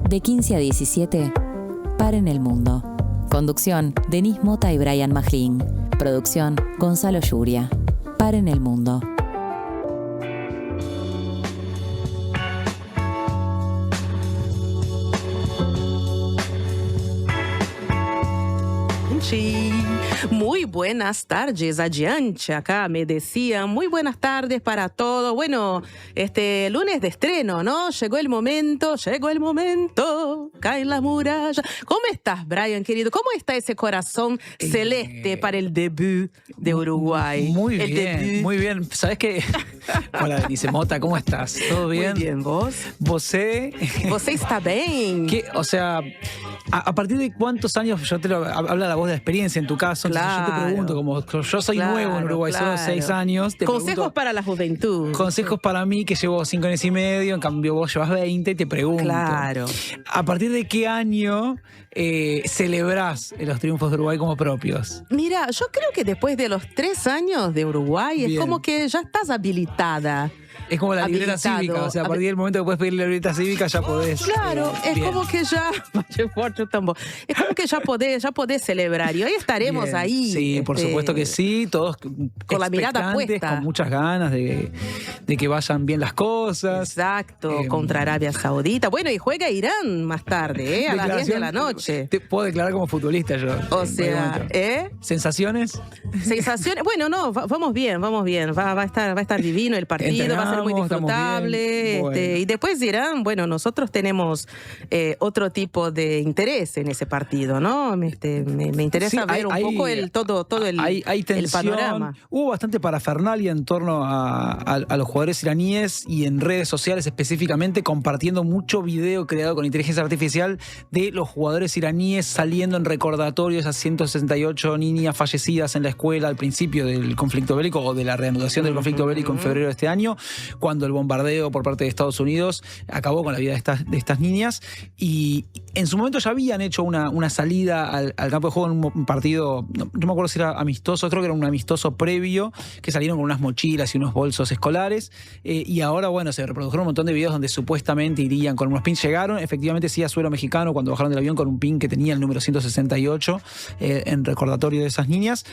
De 15 a 17, Paren el Mundo. Conducción, Denise Mota y Brian Majlín. Producción, Gonzalo Yuria. Paren el Mundo. Muy buenas tardes, adiante, acá me decían, muy buenas tardes para todos. Bueno, lunes de estreno, ¿no? Llegó el momento, caen las murallas. ¿Cómo estás, Brian, querido? ¿Cómo está ese corazón celeste para el debut de Uruguay? Muy bien, muy bien. ¿Sabes qué? Hola, Denise Mota, ¿cómo estás? ¿Todo bien? Muy bien, ¿vos? ¿Você está bien? ¿Qué? O sea, ¿a partir de cuántos años? Yo te lo habla la voz de la experiencia en tu caso. Claro. Yo te pregunto, como yo soy nuevo en Uruguay, solo 6 años. Consejos pregunto, para la juventud. Consejos para mí, que llevo 5 años y medio, en cambio vos llevas 20, y te pregunto. Claro. ¿A partir de qué año celebrás los triunfos de Uruguay como propios? Mira, yo creo que después de los 3 años de Uruguay Bien. es como que ya estás habilitada. Es como la libreta cívica, o sea, a partir del momento que puedes pedir la libreta cívica ya podés. Claro, es bien. como que ya. Es como que ya podés celebrar. Y hoy estaremos Bien. ahí. Sí, por supuesto que sí, todos con la mirada puesta. Con muchas ganas de que vayan bien las cosas. Exacto, contra Arabia Saudita. Bueno, y juega Irán más tarde, a las 10 de la noche. Te puedo declarar como futbolista yo. O sea, ¿Sensaciones? Sensaciones. Bueno, no, vamos bien. Va a estar divino el partido, va a ser muy disfrutable. Bueno. Y después Irán, bueno, nosotros tenemos otro tipo de interés en ese partido, ¿no? Me interesa ver un poco todo el panorama. Hubo bastante parafernalia en torno a los jugadores iraníes y en redes sociales específicamente compartiendo mucho video creado con inteligencia artificial de los jugadores iraníes saliendo en recordatorios a 168 niñas fallecidas en la escuela al principio del conflicto bélico o de la reanudación del conflicto bélico en febrero de este año, cuando el bombardeo por parte de Estados Unidos acabó con la vida de estas niñas. Y en su momento ya habían hecho una salida al campo de juego en un partido, no me acuerdo si era amistoso, creo que era un amistoso previo, que salieron con unas mochilas y unos bolsos escolares. Y ahora, bueno, se reprodujeron un montón de videos donde supuestamente irían con unos pins. Llegaron, efectivamente, sí, a suelo mexicano cuando bajaron del avión con un pin que tenía el número 168 en recordatorio de esas niñas.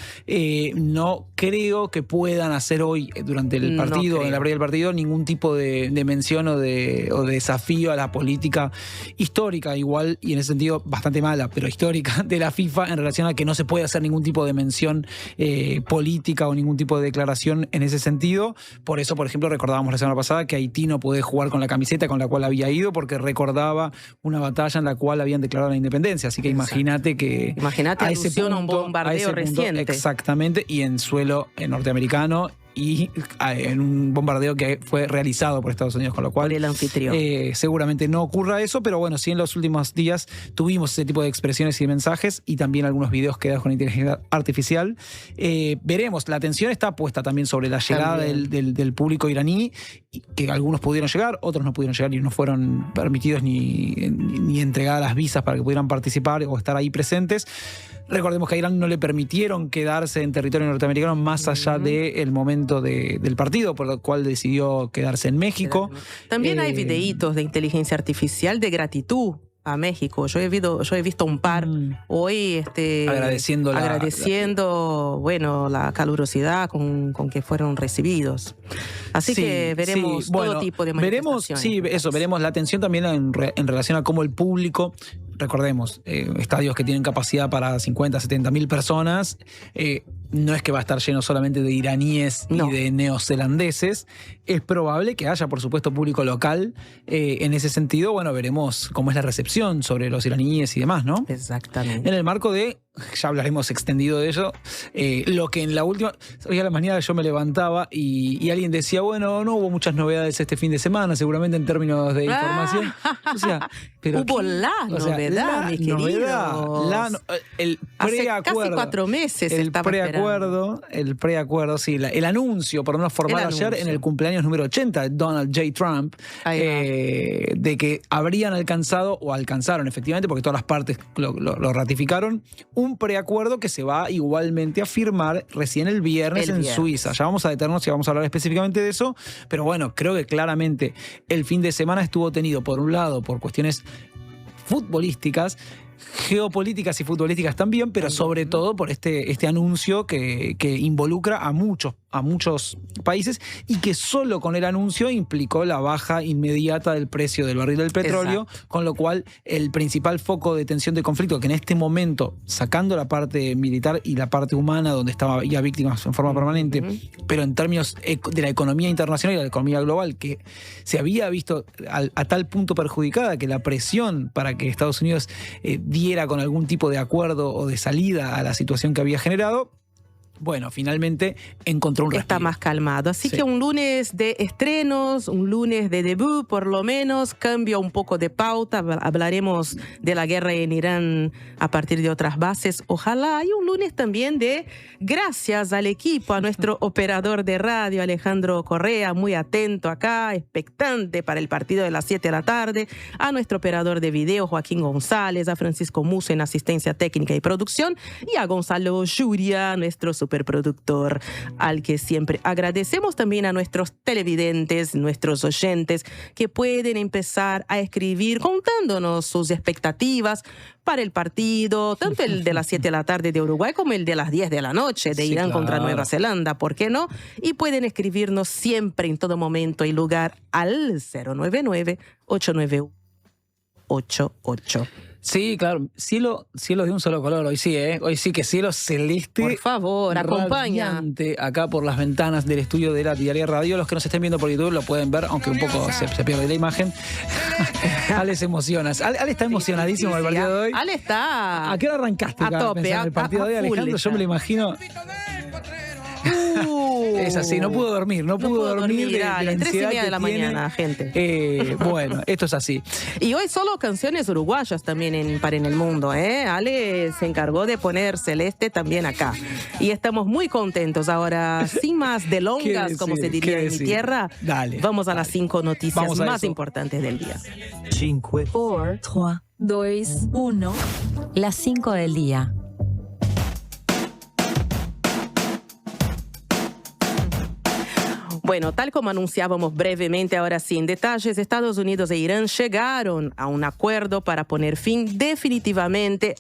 No creo que puedan hacer hoy, durante el partido, en la previa del partido, ningún tipo de mención o de desafío a la política histórica, igual, y en ese sentido bastante mala, pero histórica, de la FIFA en relación a que no se puede hacer ningún tipo de mención política o ningún tipo de declaración en ese sentido. Por eso, por ejemplo, recordábamos la semana pasada que Haití no puede jugar con la camiseta con la cual había ido porque recordaba una batalla en la cual habían declarado la independencia. Así que imagínate que a ese punto, a un bombardeo reciente. Exactamente, y en suelo norteamericano, y en un bombardeo que fue realizado por Estados Unidos, con lo cual por el anfitrión. Seguramente no ocurra eso, pero bueno, sí en los últimos días tuvimos ese tipo de expresiones y mensajes y también algunos videos creados con inteligencia artificial. Veremos, la atención está puesta también sobre la llegada del público iraní, que algunos pudieron llegar, otros no pudieron llegar y no fueron permitidos ni entregadas las visas para que pudieran participar o estar ahí presentes. Recordemos que a Irán no le permitieron quedarse en territorio norteamericano más allá del momento del partido, por lo cual decidió quedarse en México. También hay videitos de inteligencia artificial de gratitud a México. Yo he visto un par hoy agradeciendo la calurosidad con que fueron recibidos. Así que veremos todo tipo de manifestaciones. Veremos la atención también en relación a cómo el público, recordemos, estadios que tienen capacidad para 50, 70 mil personas, no es que va a estar lleno solamente de iraníes y de neozelandeses. Es probable que haya, por supuesto, público local. En ese sentido, bueno, veremos cómo es la recepción sobre los iraníes y demás, ¿no? Exactamente. En el marco de, ya hablaremos extendido de ello, lo que en la última, hoy a la mañana yo me levantaba y alguien decía, bueno, no hubo muchas novedades este fin de semana, seguramente en términos de información. O sea, pero hubo novedad, mi querido. El preacuerdo. Casi 4 meses estaba esperando. El preacuerdo, sí, el anuncio, por lo menos formal ayer, en el cumpleaños número 80 de Donald J. Trump, de que habrían alcanzado, o alcanzaron efectivamente, porque todas las partes lo ratificaron, un preacuerdo que se va igualmente a firmar recién el viernes en Suiza. Ya vamos a detenernos y vamos a hablar específicamente de eso, pero bueno, creo que claramente el fin de semana estuvo tenido, por un lado, por cuestiones futbolísticas, geopolíticas y futbolísticas también, pero sobre todo por este anuncio que involucra a muchos países y que solo con el anuncio implicó la baja inmediata del precio del barril del petróleo, con lo cual el principal foco de tensión de conflicto, que en este momento, sacando la parte militar y la parte humana, donde estaba ya víctimas en forma permanente, pero en términos de la economía internacional y la economía global, que se había visto a tal punto perjudicada que la presión para que Estados Unidos diera con algún tipo de acuerdo o de salida a la situación que había generado, bueno, finalmente encontró un respiro. Está más calmado. Así que un lunes de estrenos, un lunes de debut, por lo menos, cambia un poco de pauta. Hablaremos de la guerra en Irán a partir de otras bases. Ojalá. Hay un lunes también de gracias al equipo, a nuestro operador de radio, Alejandro Correa, muy atento acá, expectante para el partido de las 7 de la tarde, a nuestro operador de video, Joaquín González, a Francisco Musso en asistencia técnica y producción, y a Gonzalo Yuria, nuestro superproductor, al que siempre agradecemos. También a nuestros televidentes, nuestros oyentes, que pueden empezar a escribir contándonos sus expectativas para el partido, tanto el de las 7 de la tarde de Uruguay como el de las 10 de la noche de Irán contra Nueva Zelanda, ¿por qué no? Y pueden escribirnos siempre, en todo momento y lugar, al 099-891-88. Sí, claro, cielo de un solo color, hoy sí, hoy sí que cielo celeste. Por favor, acompaña. Acá por las ventanas del estudio de la Diaria Radio. Los que nos estén viendo por YouTube lo pueden ver, aunque un poco se pierde la imagen. Ale se emociona. Ale está emocionadísimo con el partido de hoy. Ale está ¿A qué hora arrancaste? A tope, el partido de hoy, Alejandro? Yo me lo imagino. Es así, no pudo dormir de la ansiedad 3:30 de la mañana, gente. Bueno, esto es así. Y hoy solo canciones uruguayas también en el Mundo, Ale se encargó de poner celeste también acá. Y estamos muy contentos. Ahora, sin más delongas, como se diría en mi tierra, vamos a las 5 noticias más importantes del día. 5, 4, 3, 2, 1. Las 5 del día. Bueno, tal como anunciábamos brevemente, ahora sí en detalles, Estados Unidos e Irán llegaron a un acuerdo para poner fin definitivamente,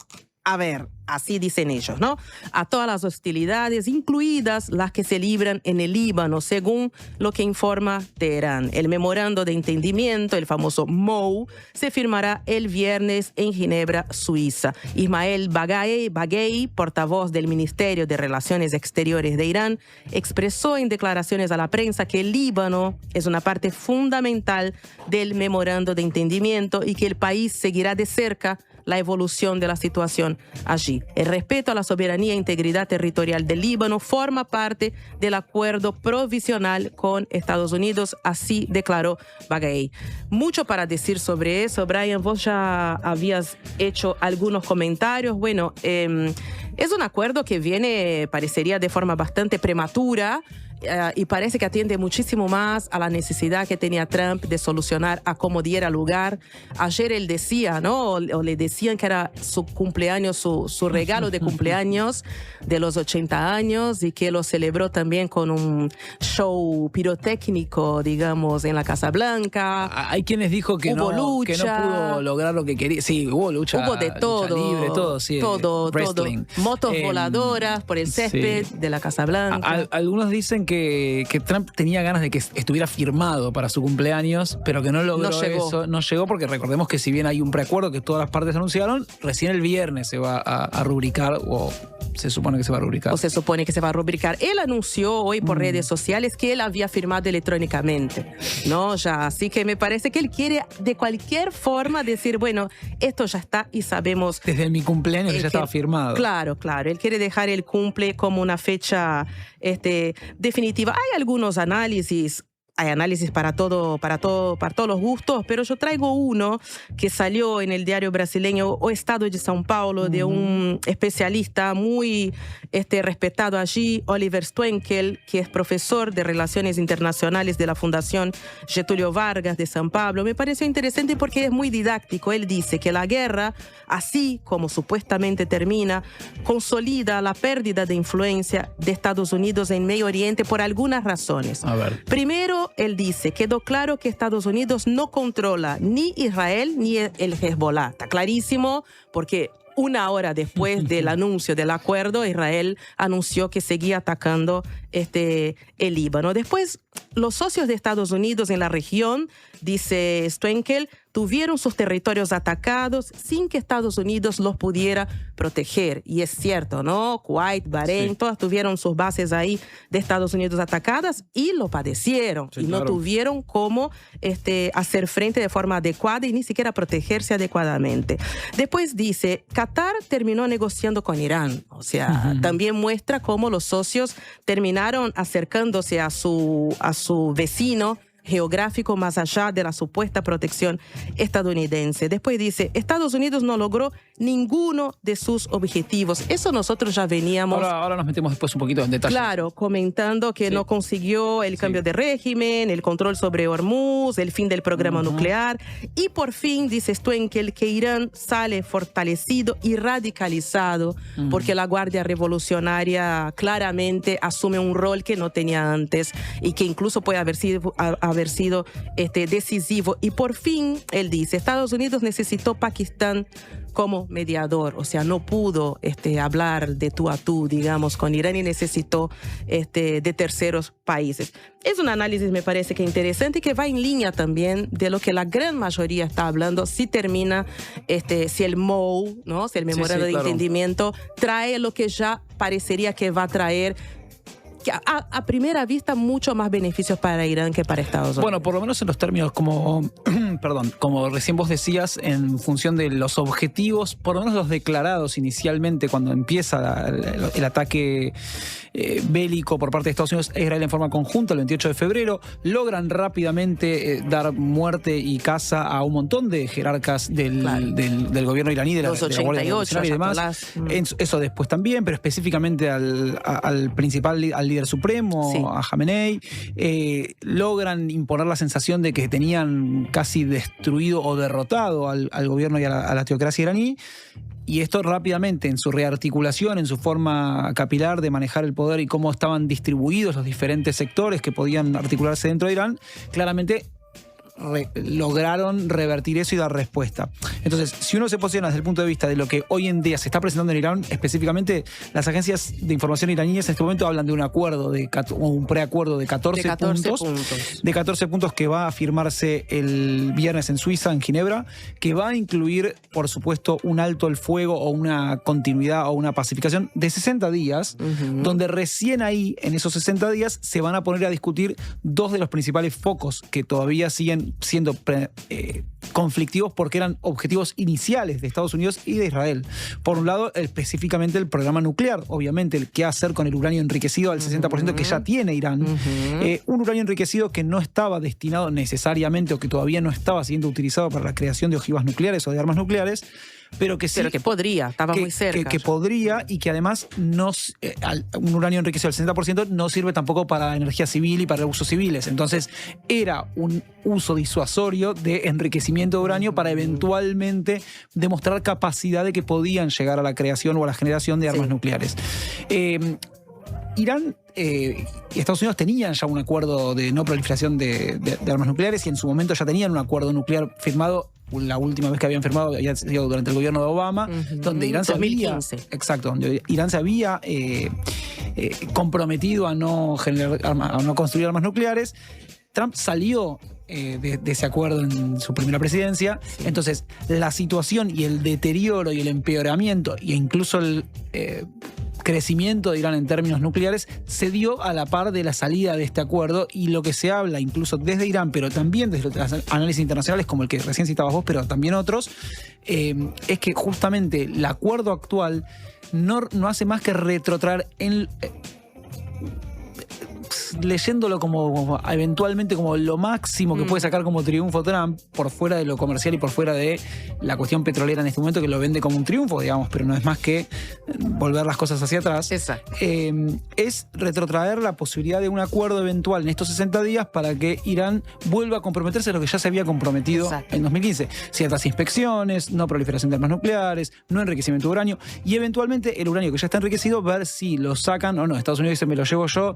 así dicen ellos, ¿no?, a todas las hostilidades, incluidas las que se libran en el Líbano, según lo que informa Teherán. El memorando de entendimiento, el famoso MOU, se firmará el viernes en Ginebra, Suiza. Ismael Baghei, portavoz del Ministerio de Relaciones Exteriores de Irán, expresó en declaraciones a la prensa que el Líbano es una parte fundamental del memorando de entendimiento y que el país seguirá de cerca la evolución de la situación allí. El respeto a la soberanía e integridad territorial del Líbano forma parte del acuerdo provisional con Estados Unidos, así declaró Baghei. Mucho para decir sobre eso. Brian, vos ya habías hecho algunos comentarios. Bueno, es un acuerdo que parecería de forma bastante prematura, y parece que atiende muchísimo más a la necesidad que tenía Trump de solucionar a como diera lugar. Ayer él decía, ¿no?, o le decían que era su cumpleaños, su regalo de cumpleaños de los 80 años, y que lo celebró también con un show pirotécnico, digamos, en la Casa Blanca. Hay quienes dijo que no pudo lograr lo que quería. Sí, hubo lucha. Hubo de todo. Lucha libre, todo, sí. Todo. Motos voladoras por el césped de la Casa Blanca. Algunos dicen que Trump tenía ganas de que estuviera firmado para su cumpleaños, pero que no logró eso. No llegó porque recordemos que si bien hay un preacuerdo que todas las partes anunciaron, recién el viernes se va a rubricar, o se supone que se va a rubricar. Él anunció hoy por redes sociales que él había firmado electrónicamente, ¿no? Ya, así que me parece que él quiere de cualquier forma decir, bueno, esto ya está y sabemos. Desde mi cumpleaños ya estaba firmado. Claro. Él quiere dejar el cumple como una fecha definitiva. Hay algunos análisis. Hay análisis para todos los gustos, pero yo traigo uno que salió en el diario brasileño O Estado de São Paulo, de un especialista muy respetado allí, Oliver Stwenkel, que es profesor de Relaciones Internacionales de la Fundación Getúlio Vargas de São Paulo. Me pareció interesante porque es muy didáctico. Él dice que la guerra, así como supuestamente termina, consolida la pérdida de influencia de Estados Unidos en Medio Oriente por algunas razones. A ver. Primero, Pero él dice, quedó claro que Estados Unidos no controla ni Israel ni el Hezbollah. Está clarísimo porque una hora después del anuncio del acuerdo, Israel anunció que seguía atacando el Líbano. Después, los socios de Estados Unidos en la región, dice Stoenkel, tuvieron sus territorios atacados sin que Estados Unidos los pudiera proteger. Y es cierto, ¿no? Kuwait, Bahrein, sí, todas tuvieron sus bases ahí de Estados Unidos atacadas y lo padecieron. Sí, y claro, no tuvieron cómo hacer frente de forma adecuada y ni siquiera protegerse adecuadamente. Después dice, Qatar terminó negociando con Irán. O sea, también muestra cómo los socios terminaron acercándose a su vecino geográfico más allá de la supuesta protección estadounidense. Después dice, Estados Unidos no logró ninguno de sus objetivos. Eso nosotros ya veníamos... Ahora nos metemos después un poquito en detalle. Claro, comentando que no consiguió el cambio de régimen, el control sobre Hormuz, el fin del programa nuclear. Y por fin, dice Stoenkel, que Irán sale fortalecido y radicalizado porque la Guardia Revolucionaria claramente asume un rol que no tenía antes y que incluso puede haber sido decisivo. Y por fin, él dice, Estados Unidos necesitó Pakistán como mediador, o sea, no pudo hablar de tú a tú, digamos, con Irán y necesitó de terceros países. Es un análisis, me parece que interesante y que va en línea también de lo que la gran mayoría está hablando, si termina, si el MOU, ¿no? Si el Memorando de Entendimiento trae lo que ya parecería que va a traer, que a primera vista mucho más beneficios para Irán que para Estados Unidos. Bueno, por lo menos en los términos como recién vos decías, en función de los objetivos, por lo menos los declarados inicialmente cuando empieza el ataque bélico por parte de Estados Unidos e Israel en forma conjunta el 28 de febrero, logran rápidamente dar muerte y caza a un montón de jerarcas del gobierno iraní, de la Guardia Revolucionaria y demás. Eso después también, pero específicamente al principal, al líder supremo, a Jamenei, logran imponer la sensación de que tenían casi destruido o derrotado al gobierno y a la teocracia iraní. Y esto rápidamente, en su rearticulación, en su forma capilar de manejar el poder y cómo estaban distribuidos los diferentes sectores que podían articularse dentro de Irán, claramente lograron revertir eso y dar respuesta. Entonces, si uno se posiciona desde el punto de vista de lo que hoy en día se está presentando en Irán, específicamente las agencias de información iraníes en este momento hablan de un acuerdo, un preacuerdo de 14 puntos que va a firmarse el viernes en Suiza, en Ginebra, que va a incluir, por supuesto, un alto el fuego o una continuidad o una pacificación de 60 días, donde recién ahí, en esos 60 días, se van a poner a discutir dos de los principales focos que todavía siguen siendo conflictivos porque eran objetivos iniciales de Estados Unidos y de Israel. Por un lado, específicamente el programa nuclear, obviamente el qué hacer con el uranio enriquecido al 60% que ya tiene Irán. Un uranio enriquecido que no estaba destinado necesariamente o que todavía no estaba siendo utilizado para la creación de ojivas nucleares o de armas nucleares, pero que sí. Pero que podría, estaba muy cerca. Que podría y que además un uranio enriquecido al 60% no sirve tampoco para energía civil y para usos civiles. Entonces era un uso disuasorio de enriquecimiento de uranio para eventualmente demostrar capacidad de que podían llegar a la creación o a la generación de armas nucleares. Irán y Estados Unidos tenían ya un acuerdo de no proliferación de armas nucleares y en su momento ya tenían un acuerdo nuclear firmado. La última vez que habían firmado había sido durante el gobierno de Obama, donde Irán 2015. Donde Irán se había comprometido a no construir armas nucleares. Trump salió de ese acuerdo en su primera presidencia. Entonces, la situación y el deterioro y el empeoramiento e incluso el crecimiento de Irán en términos nucleares se dio a la par de la salida de este acuerdo, y lo que se habla incluso desde Irán, pero también desde los análisis internacionales como el que recién citabas vos, pero también otros, es que justamente el acuerdo actual no hace más que retrotraer en... leyéndolo como eventualmente como lo máximo que puede sacar como triunfo Trump, por fuera de lo comercial y por fuera de la cuestión petrolera en este momento, que lo vende como un triunfo, digamos, pero no es más que volver las cosas hacia atrás. Exacto. Es retrotraer la posibilidad de un acuerdo eventual en estos 60 días para que Irán vuelva a comprometerse a lo que ya se había comprometido en 2015. Ciertas inspecciones, no proliferación de armas nucleares, no enriquecimiento de uranio, y eventualmente el uranio que ya está enriquecido, ver si lo sacan o no. Estados Unidos dice, me lo llevo yo,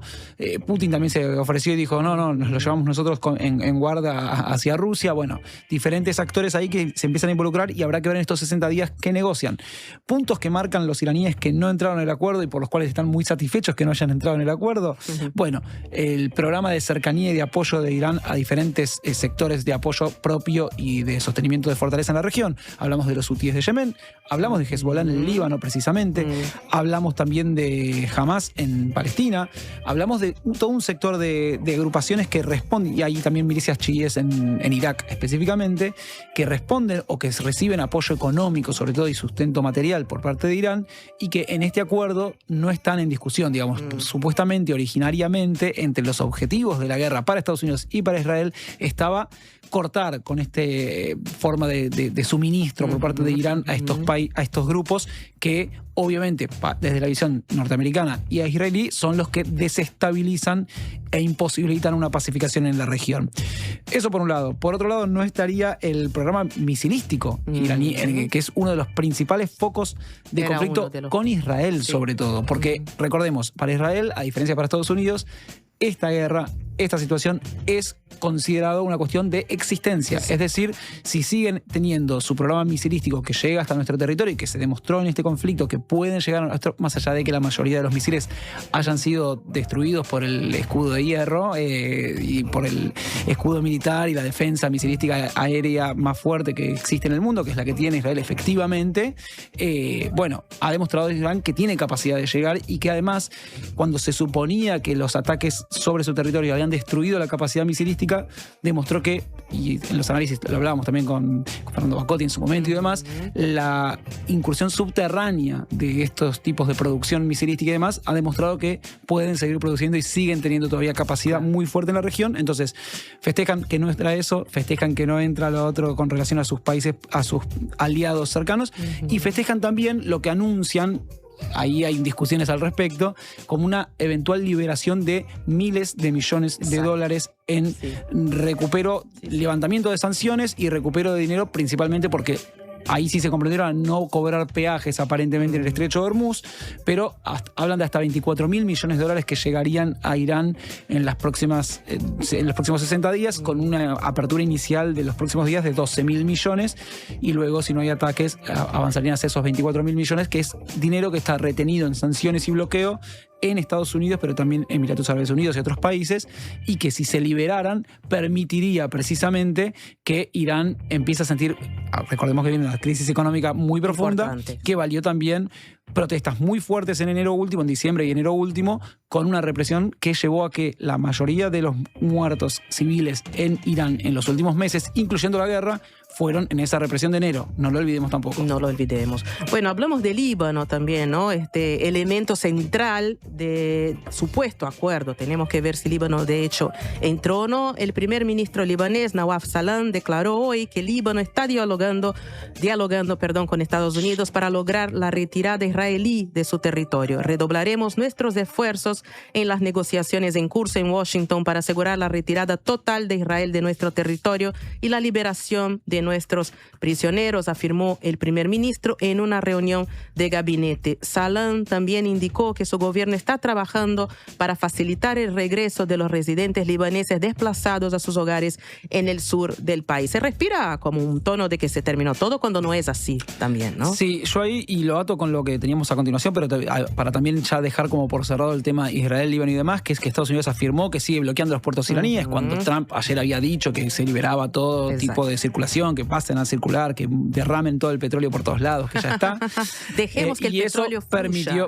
Putin Putin también se ofreció y dijo, no, nos lo llevamos nosotros en guarda hacia Rusia. Bueno, diferentes actores ahí que se empiezan a involucrar y habrá que ver en estos 60 días qué negocian. Puntos que marcan los iraníes que no entraron en el acuerdo y por los cuales están muy satisfechos que no hayan entrado en el acuerdo. Bueno, el programa de cercanía y de apoyo de Irán a diferentes sectores de apoyo propio y de sostenimiento de fortaleza en la región. Hablamos de los hutíes de Yemen, hablamos de Hezbollah en el Líbano precisamente, hablamos también de Hamas en Palestina, hablamos de todo un sector de agrupaciones que responden, y hay también milicias chiíes en Irak específicamente, que responden o que reciben apoyo económico, sobre todo, y sustento material por parte de Irán, y que en este acuerdo no están en discusión, digamos. Supuestamente, originariamente, entre los objetivos de la guerra para Estados Unidos y para Israel estaba cortar con esta forma de suministro por parte de Irán a estos grupos que obviamente desde la visión norteamericana y israelí son los que desestabilizan e imposibilitan una pacificación en la región. Eso por un lado. Por otro lado, no estaría el programa misilístico iraní, que es uno de los principales focos de conflicto con Israel, sobre todo. Porque recordemos, para Israel, a diferencia para Estados Unidos, esta guerra, esta situación es considerado una cuestión de existencia. Es decir, si siguen teniendo su programa misilístico que llega hasta nuestro territorio y que se demostró en este conflicto que pueden llegar a nuestro, más allá de que la mayoría de los misiles hayan sido destruidos por el escudo de hierro y por el escudo militar y la defensa misilística aérea más fuerte que existe en el mundo, que es la que tiene Israel efectivamente, bueno, ha demostrado Israel que tiene capacidad de llegar y que además, cuando se suponía que los ataques sobre su territorio habían destruido la capacidad misilística, demostró que, y en los análisis lo hablábamos también con Fernando Bacotti en su momento y demás, la incursión subterránea de estos tipos de producción misilística y demás ha demostrado que pueden seguir produciendo y siguen teniendo todavía capacidad muy fuerte en la región. Entonces festejan que no entra eso, festejan que no entra lo otro con relación a sus países, a sus aliados cercanos, y festejan también lo que anuncian, ahí hay discusiones al respecto, como una eventual liberación de miles de millones de dólares en recupero, levantamiento de sanciones y recupero de dinero, principalmente porque ahí sí se comprendieron a no cobrar peajes aparentemente en el estrecho de Hormuz, pero hablan de hasta 24.000 millones de dólares que llegarían a Irán en los próximos 60 días, con una apertura inicial de los próximos días de 12.000 millones, y luego, si no hay ataques, avanzarían hacia esos 24.000 millones, que es dinero que está retenido en sanciones y bloqueo en Estados Unidos, pero también en Emiratos Árabes Unidos y otros países, y que si se liberaran permitiría precisamente que Irán empiece a sentir, recordemos que viene una crisis económica muy profunda, importante, que valió también protestas muy fuertes en enero último, en diciembre y enero último, con una represión que llevó a que la mayoría de los muertos civiles en Irán en los últimos meses, incluyendo la guerra, fueron en esa represión de enero. No lo olvidemos tampoco. No lo olvidemos. Bueno, hablamos de Líbano también, ¿no? Este elemento central de supuesto acuerdo. Tenemos que ver si Líbano, de hecho, entró o no. El primer ministro libanés, Nawaf Salam, declaró hoy que Líbano está dialogando con Estados Unidos para lograr la retirada israelí de su territorio. Redoblaremos nuestros esfuerzos en las negociaciones en curso en Washington para asegurar la retirada total de Israel de nuestro territorio y la liberación de nuestros prisioneros, afirmó el primer ministro en una reunión de gabinete. Salam también indicó que su gobierno está trabajando para facilitar el regreso de los residentes libaneses desplazados a sus hogares en el sur del país. Se respira como un tono de que se terminó todo, cuando no es así también, ¿no? Sí, yo ahí, y lo ato con lo que teníamos a continuación, pero para también ya dejar como por cerrado el tema Israel, Líbano y demás, que es que Estados Unidos afirmó que sigue bloqueando los puertos iraníes, cuando Trump ayer había dicho que se liberaba todo tipo de circulación, que pasen a circular, que derramen todo el petróleo por todos lados, que ya está. Dejemos que el petróleo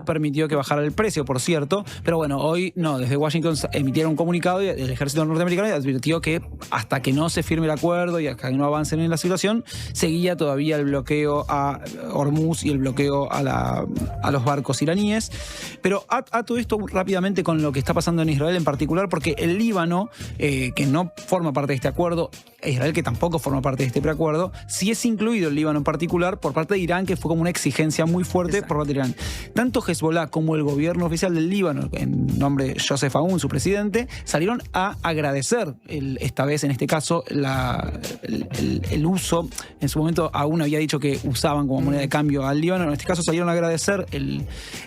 permitió que bajara el precio, por cierto, pero bueno, hoy no, desde Washington emitieron un comunicado y el ejército norteamericano advirtió que hasta que no se firme el acuerdo y hasta que no avancen en la situación, seguía todavía el bloqueo a Hormuz y el bloqueo a los barcos iraníes. Pero ato esto rápidamente con lo que está pasando en Israel en particular, porque el Líbano, que no forma parte de este acuerdo, e Israel, que tampoco forma parte de este preacuerdo, sí es incluido el Líbano en particular por parte de Irán, que fue como una exigencia muy fuerte por parte de Irán. Tanto Hezbollah como el gobierno oficial del Líbano, en nombre de Joseph Aoun, su presidente, salieron a agradecer, esta vez en este caso, el uso. En su momento Aoun había dicho que usaban como moneda de cambio al Líbano, en este caso salieron a agradecer endurecer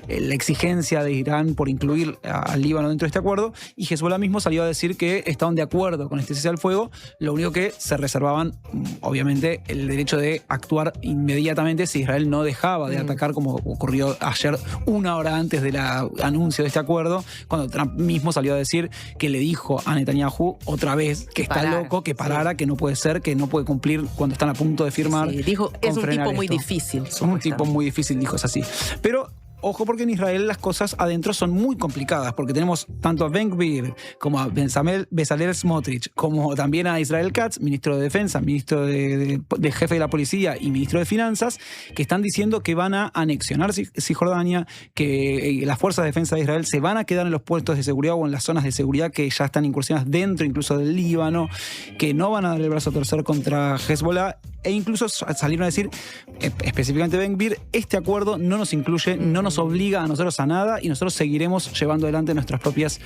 la exigencia de Irán por incluir al Líbano dentro de este acuerdo, y Hezbollah mismo salió a decir que estaban de acuerdo con este cese al fuego, lo único que se reservaban, obviamente, el derecho de actuar inmediatamente si Israel no dejaba de atacar, como ocurrió ayer, una hora antes del anuncio de este acuerdo, cuando Trump mismo salió a decir que le dijo a Netanyahu otra vez que está loco, que parara, que no puede ser, que no puede cumplir cuando están a punto de firmar. Sí, dijo, es un tipo muy difícil. Es un tipo muy difícil, dijo, es así. Pero ojo, porque en Israel las cosas adentro son muy complicadas, porque tenemos tanto a Ben Gvir como a Bezalel Smotrich, como también a Israel Katz, ministro de Defensa, ministro de jefe de la policía y ministro de Finanzas, que están diciendo que van a anexionar Cisjordania, que las fuerzas de defensa de Israel se van a quedar en los puestos de seguridad o en las zonas de seguridad que ya están incursionadas dentro incluso del Líbano, que no van a dar el brazo a torcer contra Hezbollah, e incluso salieron a decir, específicamente Ben Gvir, este acuerdo no nos incluye, no nos obliga a nosotros a nada, y nosotros seguiremos llevando adelante nuestras propias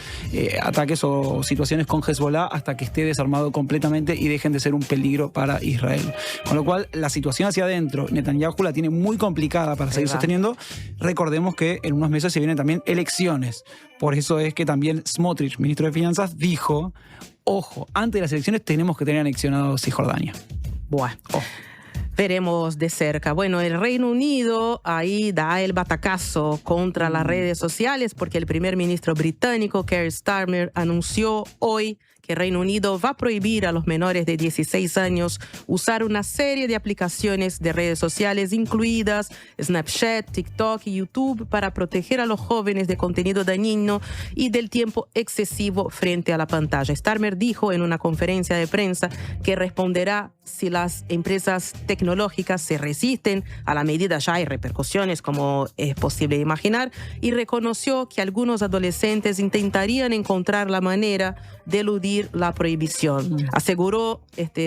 ataques o situaciones con Hezbollah hasta que esté desarmado completamente y dejen de ser un peligro para Israel. Con lo cual, la situación hacia adentro, Netanyahu la tiene muy complicada para seguir sosteniendo. Recordemos que en unos meses se vienen también elecciones. Por eso es que también Smotrich, ministro de Finanzas, dijo, ojo, antes de las elecciones tenemos que tener anexionado Cisjordania. Bueno, veremos de cerca. Bueno, el Reino Unido ahí da el batacazo contra las redes sociales, porque el primer ministro británico, Keir Starmer, anunció hoy que Reino Unido va a prohibir a los menores de 16 años usar una serie de aplicaciones de redes sociales, incluidas Snapchat, TikTok y YouTube, para proteger a los jóvenes de contenido dañino y del tiempo excesivo frente a la pantalla. Starmer dijo en una conferencia de prensa que responderá si las empresas tecnológicas se resisten a la medida. Ya hay repercusiones, como es posible imaginar, y reconoció que algunos adolescentes intentarían encontrar la manera de eludir la prohibición. Aseguró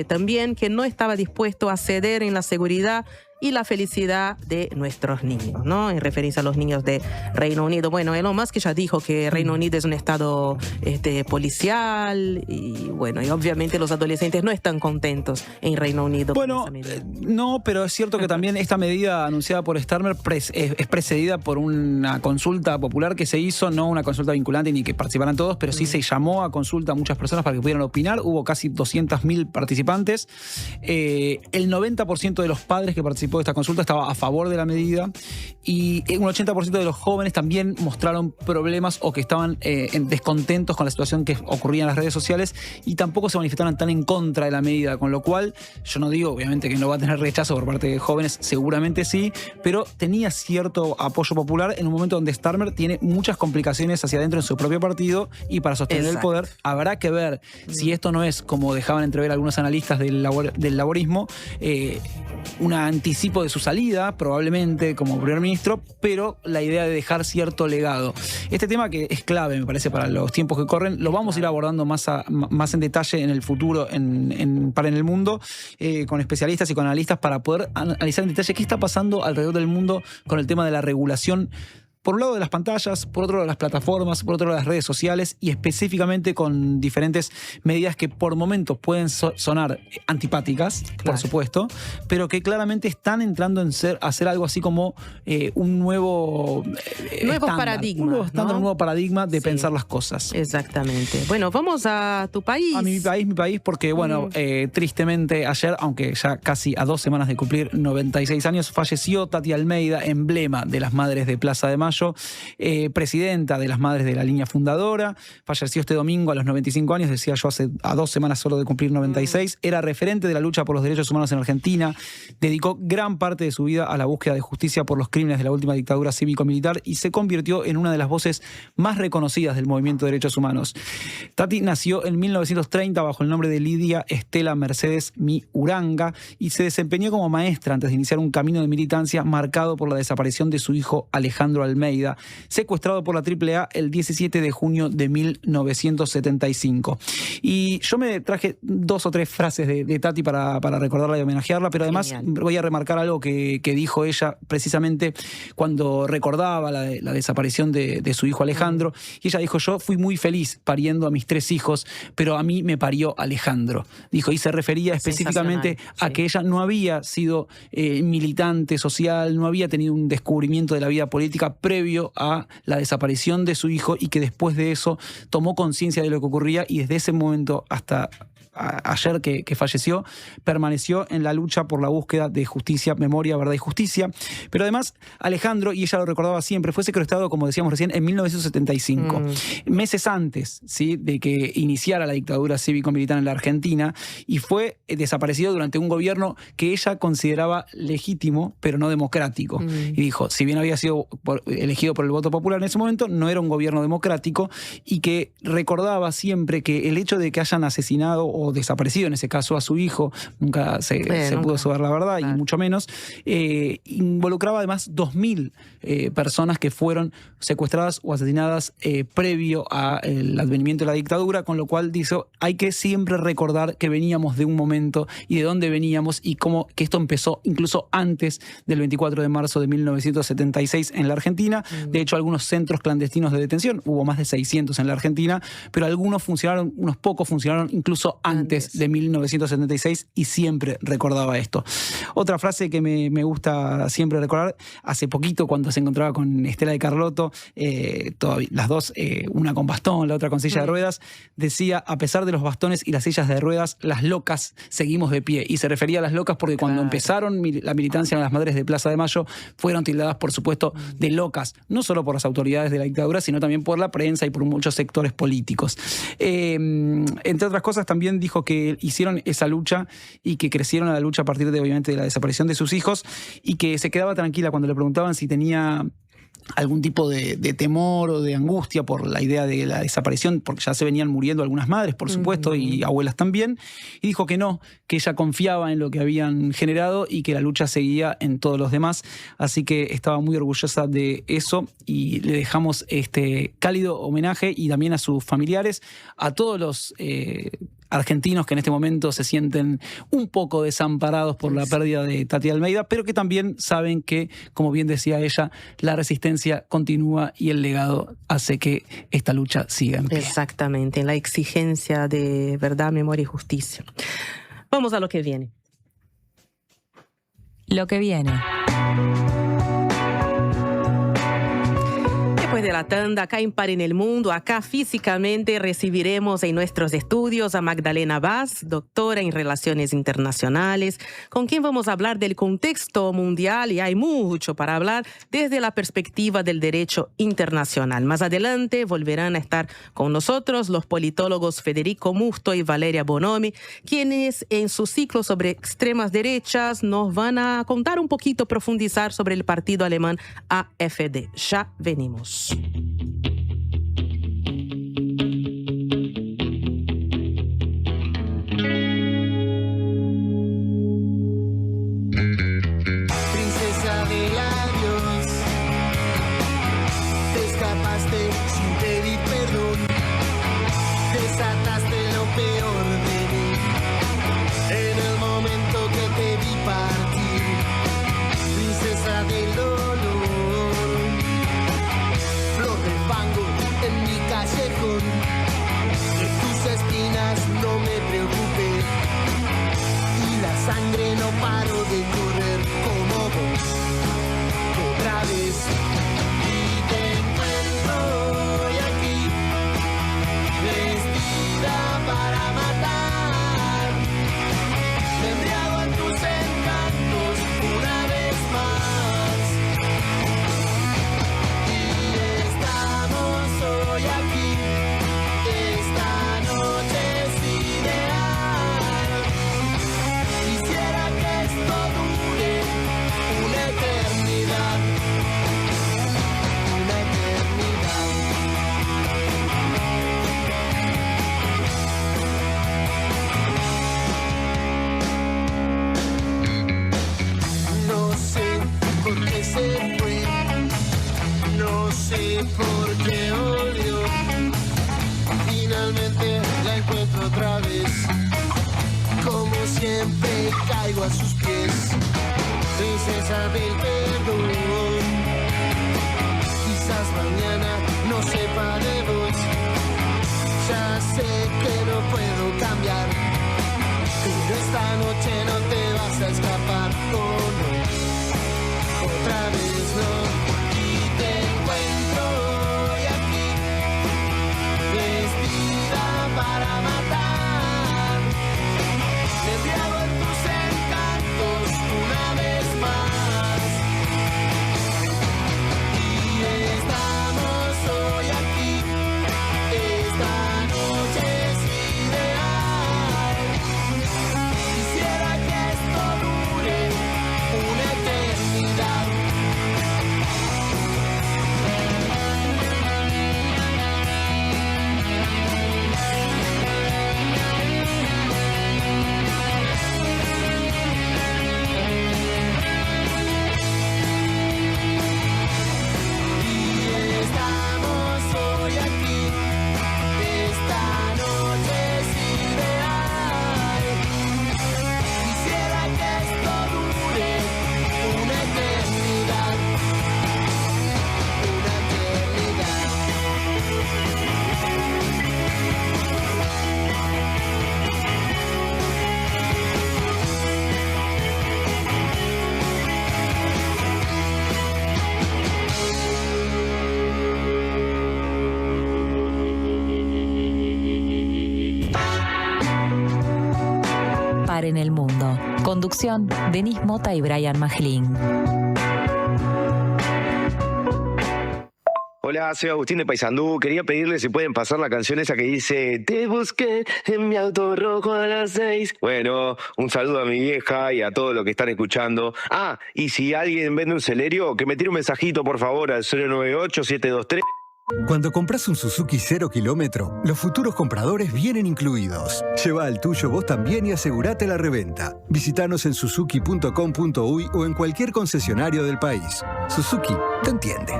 también que no estaba dispuesto a ceder en la seguridad y la felicidad de nuestros niños, ¿no? En referencia a los niños de Reino Unido. Bueno, Elon Musk ya dijo que Reino Unido es un estado policial y bueno, y obviamente los adolescentes no están contentos en Reino Unido. Bueno, no, pero es cierto que también esta medida anunciada por Starmer es precedida por una consulta popular que se hizo, no una consulta vinculante ni que participaran todos, pero sí se llamó a consulta a muchas personas para que pudieran opinar. Hubo casi 200.000 participantes. El 90% de los padres que participaron de esta consulta estaba a favor de la medida, y un 80% de los jóvenes también mostraron problemas o que estaban descontentos con la situación que ocurría en las redes sociales, y tampoco se manifestaron tan en contra de la medida, con lo cual yo no digo obviamente que no va a tener rechazo por parte de jóvenes, seguramente sí, pero tenía cierto apoyo popular en un momento donde Starmer tiene muchas complicaciones hacia adentro en su propio partido, y para sostener el poder habrá que ver si esto no es, como dejaban entrever algunos analistas del laborismo, un anticipo de su salida, probablemente como primer ministro, pero la idea de dejar cierto legado. Este tema, que es clave, me parece, para los tiempos que corren, lo vamos a ir abordando más en detalle en el futuro para en el mundo, con especialistas y con analistas, para poder analizar en detalle qué está pasando alrededor del mundo con el tema de la regulación, por un lado de las pantallas, por otro lado de las plataformas, por otro lado de las redes sociales, y específicamente con diferentes medidas que por momentos pueden sonar antipáticas, por supuesto, pero que claramente están entrando a ser algo así como un nuevo paradigma. Un nuevo estándar, un nuevo paradigma de pensar las cosas. Exactamente. Bueno, vamos a tu país. A mi país, porque bueno, tristemente ayer, aunque ya casi a 2 semanas de cumplir 96 años, falleció Tati Almeida, emblema de las madres de Plaza de Mayo, presidenta de las madres de la línea fundadora. Falleció este domingo a los 95 años, decía yo, a 2 semanas solo de cumplir 96. Era referente de la lucha por los derechos humanos en Argentina. Dedicó gran parte de su vida a la búsqueda de justicia por los crímenes de la última dictadura cívico-militar, y se convirtió en una de las voces más reconocidas del movimiento de derechos humanos. Tati nació en 1930 bajo el nombre de Lidia Estela Mercedes Miuranga, y se desempeñó como maestra antes de iniciar un camino de militancia marcado por la desaparición de su hijo Alejandro Almeida Almeida, secuestrado por la AAA el 17 de junio de 1975. Y yo me traje 2 o 3 frases de Tati para recordarla y homenajearla, pero además voy a remarcar algo que dijo ella precisamente cuando recordaba la desaparición de su hijo Alejandro. Y ella dijo: yo fui muy feliz pariendo a mis 3 hijos, pero a mí me parió Alejandro. Dijo, y se refería específicamente a que ella no había sido militante social, no había tenido un descubrimiento de la vida política previo a la desaparición de su hijo, y que después de eso tomó conciencia de lo que ocurría, y desde ese momento hasta ayer que falleció, permaneció en la lucha por la búsqueda de justicia, memoria, verdad y justicia. Pero además, Alejandro, y ella lo recordaba siempre, fue secuestrado, como decíamos recién, en 1975. Meses antes, ¿sí?, de que iniciara la dictadura cívico-militar en la Argentina, y fue desaparecido durante un gobierno que ella consideraba legítimo, pero no democrático. Y dijo, si bien había sido elegido por el voto popular en ese momento, no era un gobierno democrático, y que recordaba siempre que el hecho de que hayan asesinado o desaparecido, en ese caso, a su hijo, nunca se pudo saber la verdad, y mucho menos, involucraba además 2.000 personas que fueron secuestradas o asesinadas previo al advenimiento de la dictadura, con lo cual dice, hay que siempre recordar que veníamos de un momento y de dónde veníamos, y cómo que esto empezó incluso antes del 24 de marzo de 1976 en la Argentina. De hecho, algunos centros clandestinos de detención, hubo más de 600 en la Argentina, pero algunos funcionaron, unos pocos funcionaron incluso antes de 1976, y siempre recordaba esto. Otra frase que me gusta siempre recordar, hace poquito cuando se encontraba con Estela de Carlotto, las dos, una con bastón, la otra con silla de ruedas, decía, a pesar de los bastones y las sillas de ruedas, las locas seguimos de pie. Y se refería a las locas porque cuando empezaron la militancia en las Madres de Plaza de Mayo, fueron tildadas, por supuesto, de locas, no solo por las autoridades de la dictadura, sino también por la prensa y por muchos sectores políticos. Entre otras cosas, también dijo que hicieron esa lucha y que crecieron a la lucha a partir de, obviamente, de la desaparición de sus hijos, y que se quedaba tranquila cuando le preguntaban si tenía algún tipo de temor o de angustia por la idea de la desaparición, porque ya se venían muriendo algunas madres, por supuesto, y abuelas también, y dijo que no, que ella confiaba en lo que habían generado y que la lucha seguía en todos los demás. Así que estaba muy orgullosa de eso, y le dejamos este cálido homenaje, y también a sus familiares, a todos los argentinos que en este momento se sienten un poco desamparados por la pérdida de Tati Almeida, pero que también saben que, como bien decía ella, la resistencia continúa y el legado hace que esta lucha siga en pie. Exactamente, la exigencia de verdad, memoria y justicia. Vamos a lo que viene. Lo que viene. Después de la tanda, acá en Par en el Mundo, acá físicamente recibiremos en nuestros estudios a Magdalena Vaz, doctora en Relaciones Internacionales, con quien vamos a hablar del contexto mundial, y hay mucho para hablar desde la perspectiva del derecho internacional. Más adelante volverán a estar con nosotros los politólogos Federico Musto y Valeria Bonomi, quienes en su ciclo sobre extremas derechas nos van a contar un poquito, profundizar sobre el partido alemán AfD. Ya venimos. Princesa del adiós, te escapaste sin pedir perdón, desataste lo peor de mí, en el momento que te vi partir, princesa del dolor, flor de fango en mi callejón, de tus espinas no me preocupé, y la sangre no paró de correr como vos, otra vez, y te encuentro hoy aquí, vestida para matar, me embriago en tus encantos una vez más, y estamos hoy aquí, esta noche es ideal, quisiera que esto dure una eternidad. me caigo a sus pies. Princesa del perdón, quizás mañana no sepa de vos. Ya sé que no puedo cambiar, pero esta noche no te vas a escapar, oh no, otra vez no. Y te encuentro hoy aquí, vestida para matar, te embriago en tus encantos una vez más. Y estamos hoy aquí, esta noche es ideal. Quisiera que esto dure una eternidad. Y estamos hoy aquí, esta noche es ideal. Quisiera que esto dure una eternidad, una eternidad. Paren el mundo. Conducción, Denis Mota y Brian Majlín. Hola, soy Agustín de Paysandú. Quería pedirle si pueden pasar la canción esa que dice te busqué en mi auto rojo a las 6. Bueno, un saludo a mi vieja y a todos los que están escuchando. Ah, y si alguien vende un Celerio, que me tire un mensajito por favor al 098-723. Cuando compras un Suzuki 0 kilómetro, los futuros compradores vienen incluidos. Lleva el tuyo vos también y asegurate la reventa. Visítanos en suzuki.com.uy o en cualquier concesionario del país. Suzuki te entiende.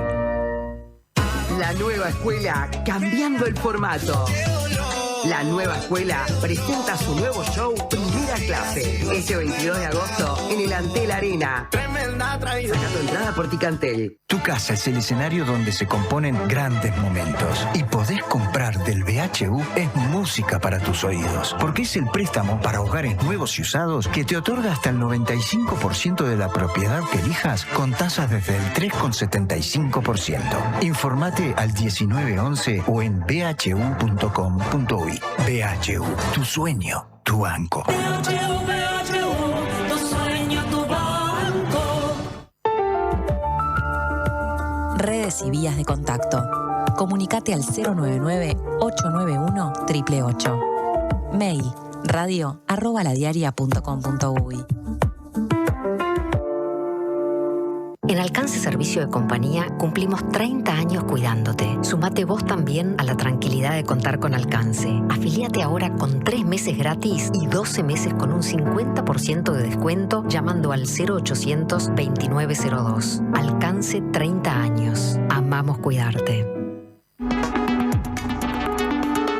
La nueva escuela cambiando el formato. La nueva escuela presenta su nuevo show Primera Clase. Este 22 de agosto en el Antel Arena. Saca tu entrada por Ticantel. Tu casa es el escenario donde se componen grandes momentos. Y podés comprar del BHU es música para tus oídos. Porque es el préstamo para hogares nuevos y usados que te otorga hasta el 95% de la propiedad que elijas con tasas desde el 3,75%. Informate al 1911 o en bhu.com.uy. BHU, tu sueño, tu banco. Redes y vías de contacto. Comunicate al 099-891-888. Mail radio@ladiaria.com.uy. En Alcance Servicio de Compañía cumplimos 30 años cuidándote. Sumate vos también a la tranquilidad de contar con Alcance. Afiliate ahora con 3 meses gratis y 12 meses con un 50% de descuento llamando al 0800 2902. Alcance 30 años. Amamos cuidarte.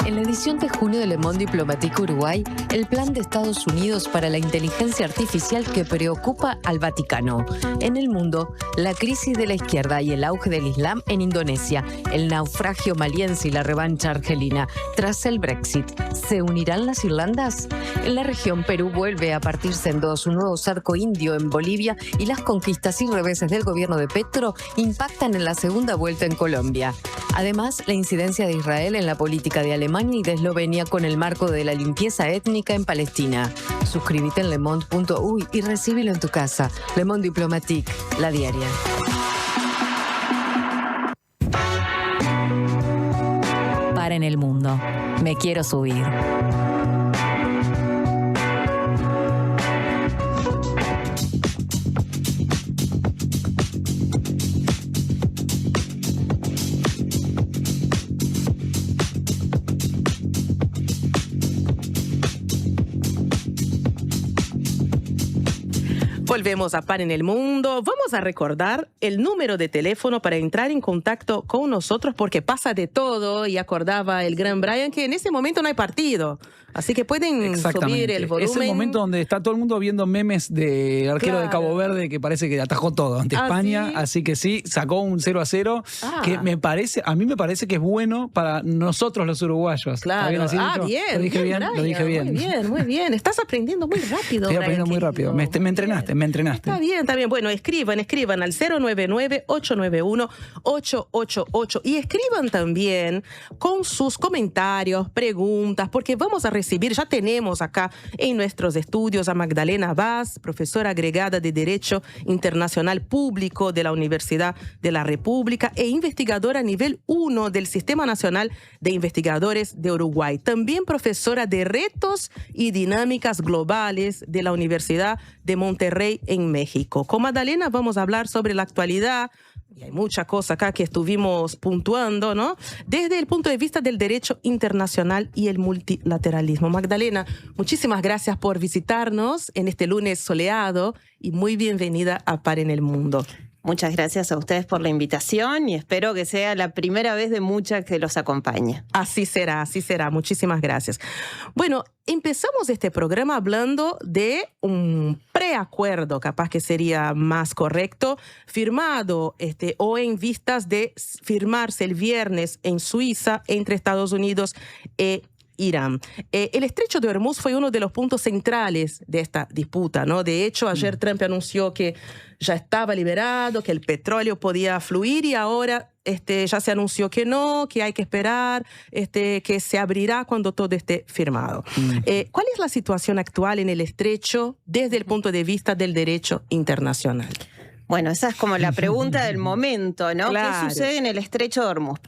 En la edición de junio de Le Monde Diplomatique Uruguay, el plan de Estados Unidos para la inteligencia artificial que preocupa al Vaticano. En el mundo, la crisis de la izquierda y el auge del Islam en Indonesia, el naufragio maliense y la revancha argelina. Tras el Brexit, ¿se unirán las Irlandas? En la región, Perú vuelve a partirse en dos, un nuevo cerco indio en Bolivia y las conquistas y reveses del gobierno de Petro impactan en la segunda vuelta en Colombia. Además, la incidencia de Israel en la política de Alemania y de Eslovenia con el marco de la limpieza étnica en Palestina. Suscríbete en lemonde.uy y recíbelo en tu casa. Le Monde Diplomatique, la diaria. Paren el mundo. Me quiero subir. Volvemos a Par en el Mundo. Vamos a recordar el número de teléfono para entrar en contacto con nosotros porque pasa de todo y acordaba el gran Brian que en ese momento no hay partido. Así que pueden subir el volumen. Es el momento donde está todo el mundo viendo memes del arquero de Cabo Verde que parece que atajó todo ante España. ¿sí? Así que sí, sacó un 0-0 que a mí me parece que es bueno para nosotros los uruguayos. Claro. ¿Bien así dicho? Bien. Lo dije bien, Brian, lo dije bien. Muy bien, muy bien. Estás aprendiendo muy rápido. Estoy aprendiendo muy rápido. Me entrenaste. Está bien. Bueno, escriban al 099-891-888 y escriban también con sus comentarios, preguntas, porque vamos a recibir, ya tenemos acá en nuestros estudios a Magdalena Vaz, profesora agregada de Derecho Internacional Público de la Universidad de la República e investigadora nivel 1 del Sistema Nacional de Investigadores de Uruguay. También profesora de Retos y Dinámicas Globales de la Universidad de Monterrey en México. Con Magdalena vamos a hablar sobre la actualidad, y hay mucha cosa acá que estuvimos puntuando, ¿no? Desde el punto de vista del derecho internacional y el multilateralismo. Magdalena, muchísimas gracias por visitarnos en este lunes soleado y muy bienvenida a Par en el Mundo. Muchas gracias a ustedes por la invitación y espero que sea la primera vez de muchas que los acompañe. Así será. Muchísimas gracias. Bueno, empezamos este programa hablando de un preacuerdo, capaz que sería más correcto, firmado o en vistas de firmarse el viernes en Suiza entre Estados Unidos e Irán. El estrecho de Hormuz fue uno de los puntos centrales de esta disputa, ¿no? De hecho, ayer Trump anunció que ya estaba liberado, que el petróleo podía fluir y ahora ya se anunció que no, que hay que esperar, que se abrirá cuando todo esté firmado. ¿Cuál es la situación actual en el estrecho desde el punto de vista del derecho internacional? Bueno, esa es como la pregunta del momento, ¿no? Claro. ¿Qué sucede en el estrecho de Hormuz?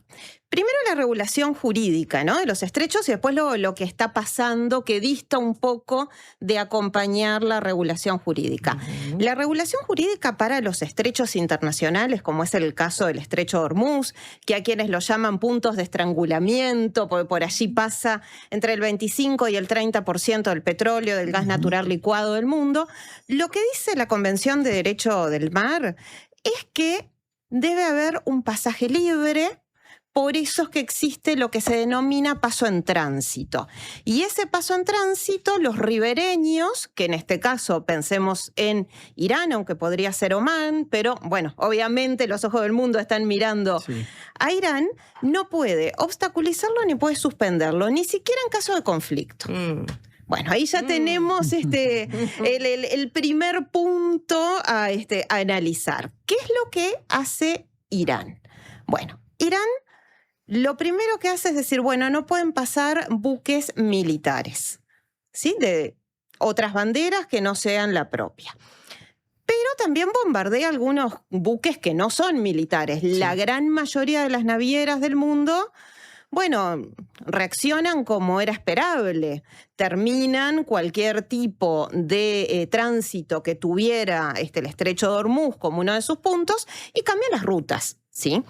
Primero la regulación jurídica, ¿no? De los estrechos y después lo que está pasando que dista un poco de acompañar la regulación jurídica. La regulación jurídica para los estrechos internacionales, como es el caso del estrecho de Hormuz, que a quienes lo llaman puntos de estrangulamiento, porque por allí pasa entre el 25 y el 30% del petróleo, del gas natural licuado del mundo, lo que dice la Convención de Derecho del Mar es que debe haber un pasaje libre. Por eso es que existe lo que se denomina paso en tránsito. Y ese paso en tránsito, los ribereños, que en este caso pensemos en Irán, aunque podría ser Omán, pero bueno, obviamente los ojos del mundo están mirando a Irán, no puede obstaculizarlo ni puede suspenderlo, ni siquiera en caso de conflicto. Bueno, ahí ya tenemos el primer punto a analizar. ¿Qué es lo que hace Irán? Bueno, Irán lo primero que hace es decir, bueno, no pueden pasar buques militares, ¿sí? De otras banderas que no sean la propia. Pero también bombardea algunos buques que no son militares. Sí. La gran mayoría de las navieras del mundo, bueno, reaccionan como era esperable. Terminan cualquier tipo de tránsito que tuviera el estrecho de Hormuz como uno de sus puntos y cambian las rutas, ¿sí?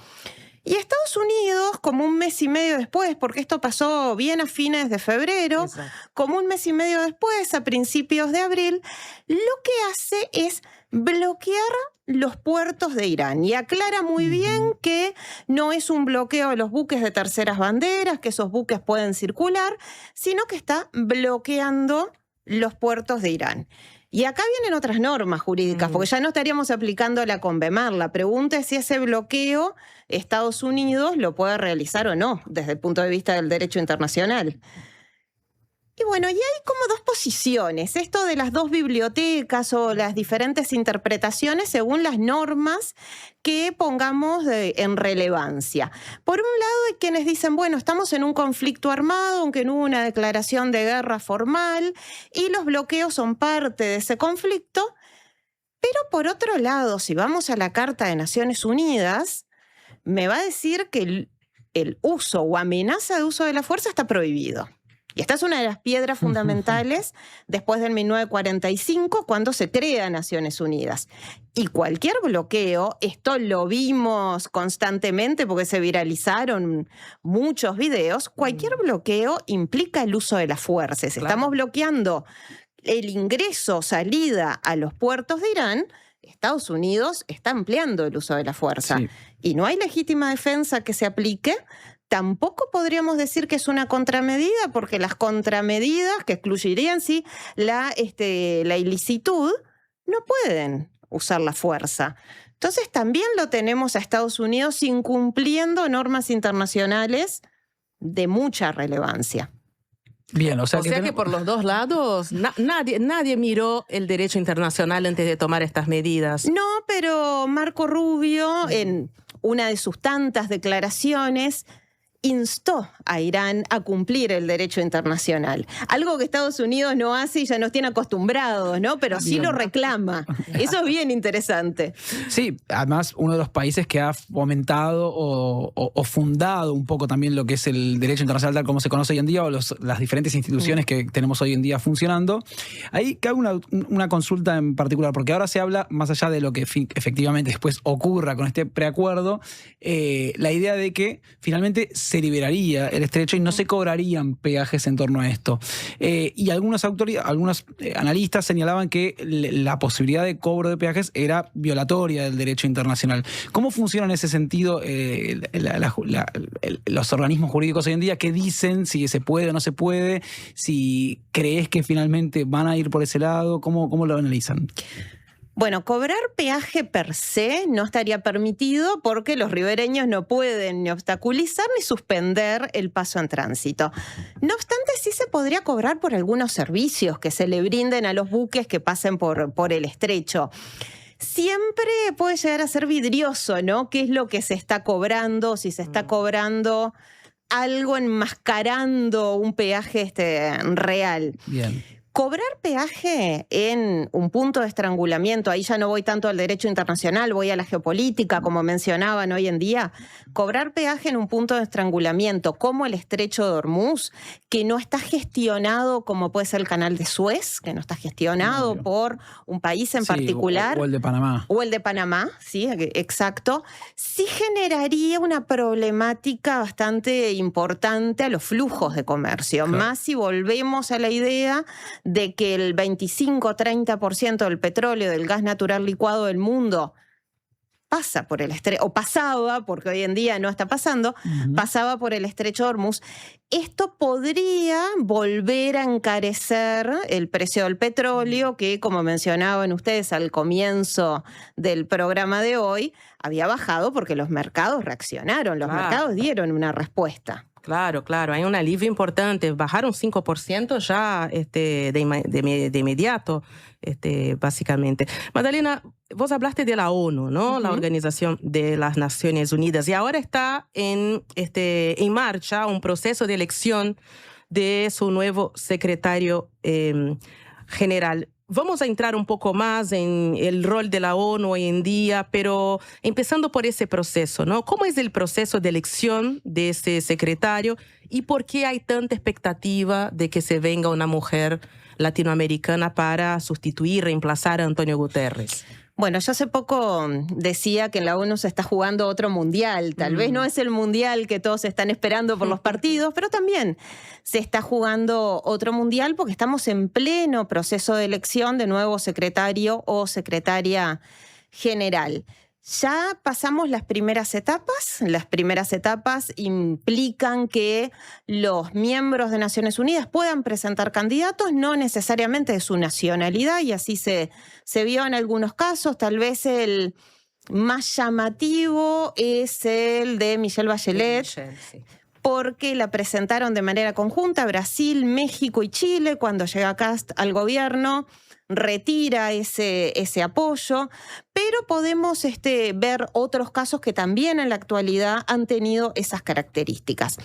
Y Estados Unidos, como un mes y medio después, porque esto pasó bien a fines de febrero, como un mes y medio después, a principios de abril, lo que hace es bloquear los puertos de Irán. Y aclara muy bien que no es un bloqueo de los buques de terceras banderas, que esos buques pueden circular, sino que está bloqueando los puertos de Irán. Y acá vienen otras normas jurídicas, porque ya no estaríamos aplicando la Convemar. La pregunta es si ese bloqueo Estados Unidos lo puede realizar o no, desde el punto de vista del derecho internacional. Y bueno, y hay como dos posiciones. Esto de las dos bibliotecas o las diferentes interpretaciones según las normas que pongamos en relevancia. Por un lado hay quienes dicen, bueno, estamos en un conflicto armado, aunque no hubo una declaración de guerra formal, y los bloqueos son parte de ese conflicto. Pero por otro lado, si vamos a la Carta de Naciones Unidas, me va a decir que el uso o amenaza de uso de la fuerza está prohibido. Y esta es una de las piedras fundamentales después del 1945, cuando se crea Naciones Unidas. Y cualquier bloqueo, esto lo vimos constantemente porque se viralizaron muchos videos, cualquier bloqueo implica el uso de la fuerza. Si estamos bloqueando el ingreso o salida a los puertos de Irán, Estados Unidos está ampliando el uso de la fuerza. Sí. Y no hay legítima defensa que se aplique. Tampoco podríamos decir que es una contramedida, porque las contramedidas que excluirían sí la ilicitud no pueden usar la fuerza. Entonces también lo tenemos a Estados Unidos incumpliendo normas internacionales de mucha relevancia. Bien, o sea, que por los dos lados nadie miró el derecho internacional antes de tomar estas medidas. No, pero Marco Rubio, en una de sus tantas declaraciones, instó a Irán a cumplir el derecho internacional. Algo que Estados Unidos no hace y ya nos tiene acostumbrados, ¿no? Pero sí lo reclama. Eso es bien interesante. Sí, además uno de los países que ha fomentado o fundado un poco también lo que es el derecho internacional tal como se conoce hoy en día, o las diferentes instituciones que tenemos hoy en día funcionando. Ahí cabe una consulta en particular, porque ahora se habla, más allá de lo que efectivamente después ocurra con este preacuerdo, la idea de que finalmente se liberaría el estrecho y no se cobrarían peajes en torno a esto. Y algunos analistas señalaban que la posibilidad de cobro de peajes era violatoria del derecho internacional. ¿Cómo funciona en ese sentido los organismos jurídicos hoy en día? ¿Qué dicen? Si se puede o no se puede, si crees que finalmente van a ir por ese lado, ¿cómo lo analizan? Bueno, cobrar peaje per se no estaría permitido porque los ribereños no pueden ni obstaculizar ni suspender el paso en tránsito. No obstante, sí se podría cobrar por algunos servicios que se le brinden a los buques que pasen por el estrecho. Siempre puede llegar a ser vidrioso, ¿no? ¿Qué es lo que se está cobrando? Si se está cobrando algo enmascarando un peaje real. Bien. Cobrar peaje en un punto de estrangulamiento, ahí ya no voy tanto al derecho internacional, voy a la geopolítica, como mencionaban hoy en día. Cobrar peaje en un punto de estrangulamiento, como el estrecho de Hormuz, que no está gestionado como puede ser el canal de Suez, que no está gestionado por un país en particular. O el de Panamá. O el de Panamá, sí, exacto. Sí generaría una problemática bastante importante a los flujos de comercio. Claro. Más si volvemos a la idea de que el 25-30% del petróleo, del gas natural licuado del mundo pasa por el estrecho, o pasaba, porque hoy en día no está pasando, pasaba por el estrecho de Hormuz. Esto podría volver a encarecer el precio del petróleo, que como mencionaban ustedes al comienzo del programa de hoy, había bajado porque los mercados reaccionaron, los mercados dieron una respuesta. Claro, hay un alivio importante. Bajaron 5% ya de inmediato, básicamente. Magdalena, vos hablaste de la ONU, ¿no? La Organización de las Naciones Unidas. Y ahora está en marcha un proceso de elección de su nuevo secretario general. Vamos a entrar un poco más en el rol de la ONU hoy en día, pero empezando por ese proceso, ¿no? ¿Cómo es el proceso de elección de ese secretario y por qué hay tanta expectativa de que se venga una mujer latinoamericana para sustituir, reemplazar a Antonio Guterres? Bueno, yo hace poco decía que en la ONU se está jugando otro mundial. Tal vez no es el mundial que todos están esperando por los partidos, pero también se está jugando otro mundial porque estamos en pleno proceso de elección de nuevo secretario o secretaria general. Ya pasamos las primeras etapas. Las primeras etapas implican que los miembros de Naciones Unidas puedan presentar candidatos, no necesariamente de su nacionalidad, y así se vio en algunos casos. Tal vez el más llamativo es el de Michelle Bachelet, porque la presentaron de manera conjunta Brasil, México y Chile. Cuando llega Kast al gobierno, retira ese apoyo, pero podemos ver otros casos que también en la actualidad han tenido esas características.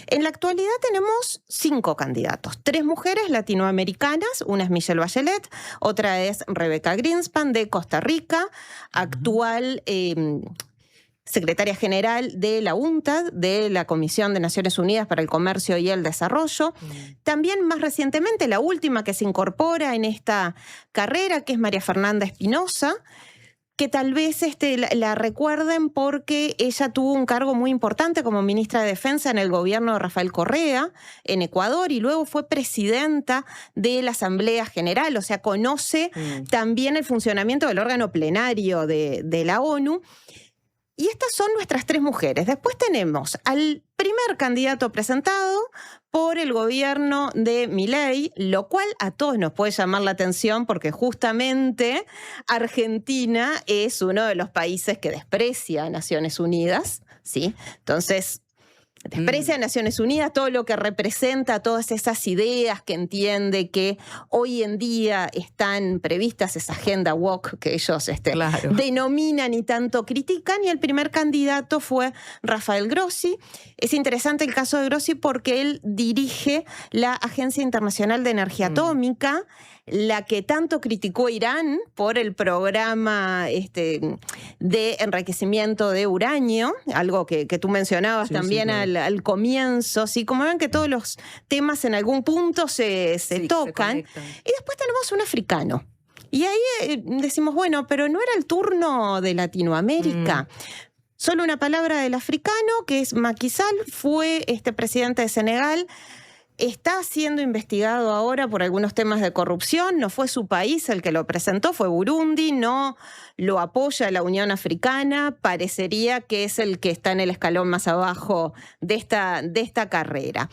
En la actualidad tenemos 5 candidatos, 3 mujeres latinoamericanas, una es Michelle Bachelet, otra es Rebeca Greenspan de Costa Rica, actual secretaria general de la UNCTAD, de la Comisión de Naciones Unidas para el Comercio y el Desarrollo. También más recientemente, la última que se incorpora en esta carrera, que es María Fernanda Espinosa, que tal vez la recuerden porque ella tuvo un cargo muy importante como ministra de Defensa en el gobierno de Rafael Correa en Ecuador y luego fue presidenta de la Asamblea General, o sea, conoce también el funcionamiento del órgano plenario de la ONU. Y estas son nuestras 3 mujeres. Después tenemos al primer candidato presentado por el gobierno de Milei, lo cual a todos nos puede llamar la atención porque justamente Argentina es uno de los países que desprecia a Naciones Unidas, ¿sí? Entonces, desprecia a Naciones Unidas, todo lo que representa, todas esas ideas que entiende que hoy en día están previstas, esa agenda woke que ellos denominan y tanto critican, y el primer candidato fue Rafael Grossi. Es interesante el caso de Grossi porque él dirige la Agencia Internacional de Energía Atómica, la que tanto criticó Irán por el programa de enriquecimiento de uranio, algo que tú mencionabas también al comienzo, ¿sí? Como ven que todos los temas en algún punto se tocan. Y después tenemos un africano. Y ahí decimos, bueno, pero no era el turno de Latinoamérica. Solo una palabra del africano, que es Macky Sall, fue presidente de Senegal. Está siendo investigado ahora por algunos temas de corrupción. No fue su país el que lo presentó, fue Burundi. No lo apoya la Unión Africana. Parecería que es el que está en el escalón más abajo de esta carrera.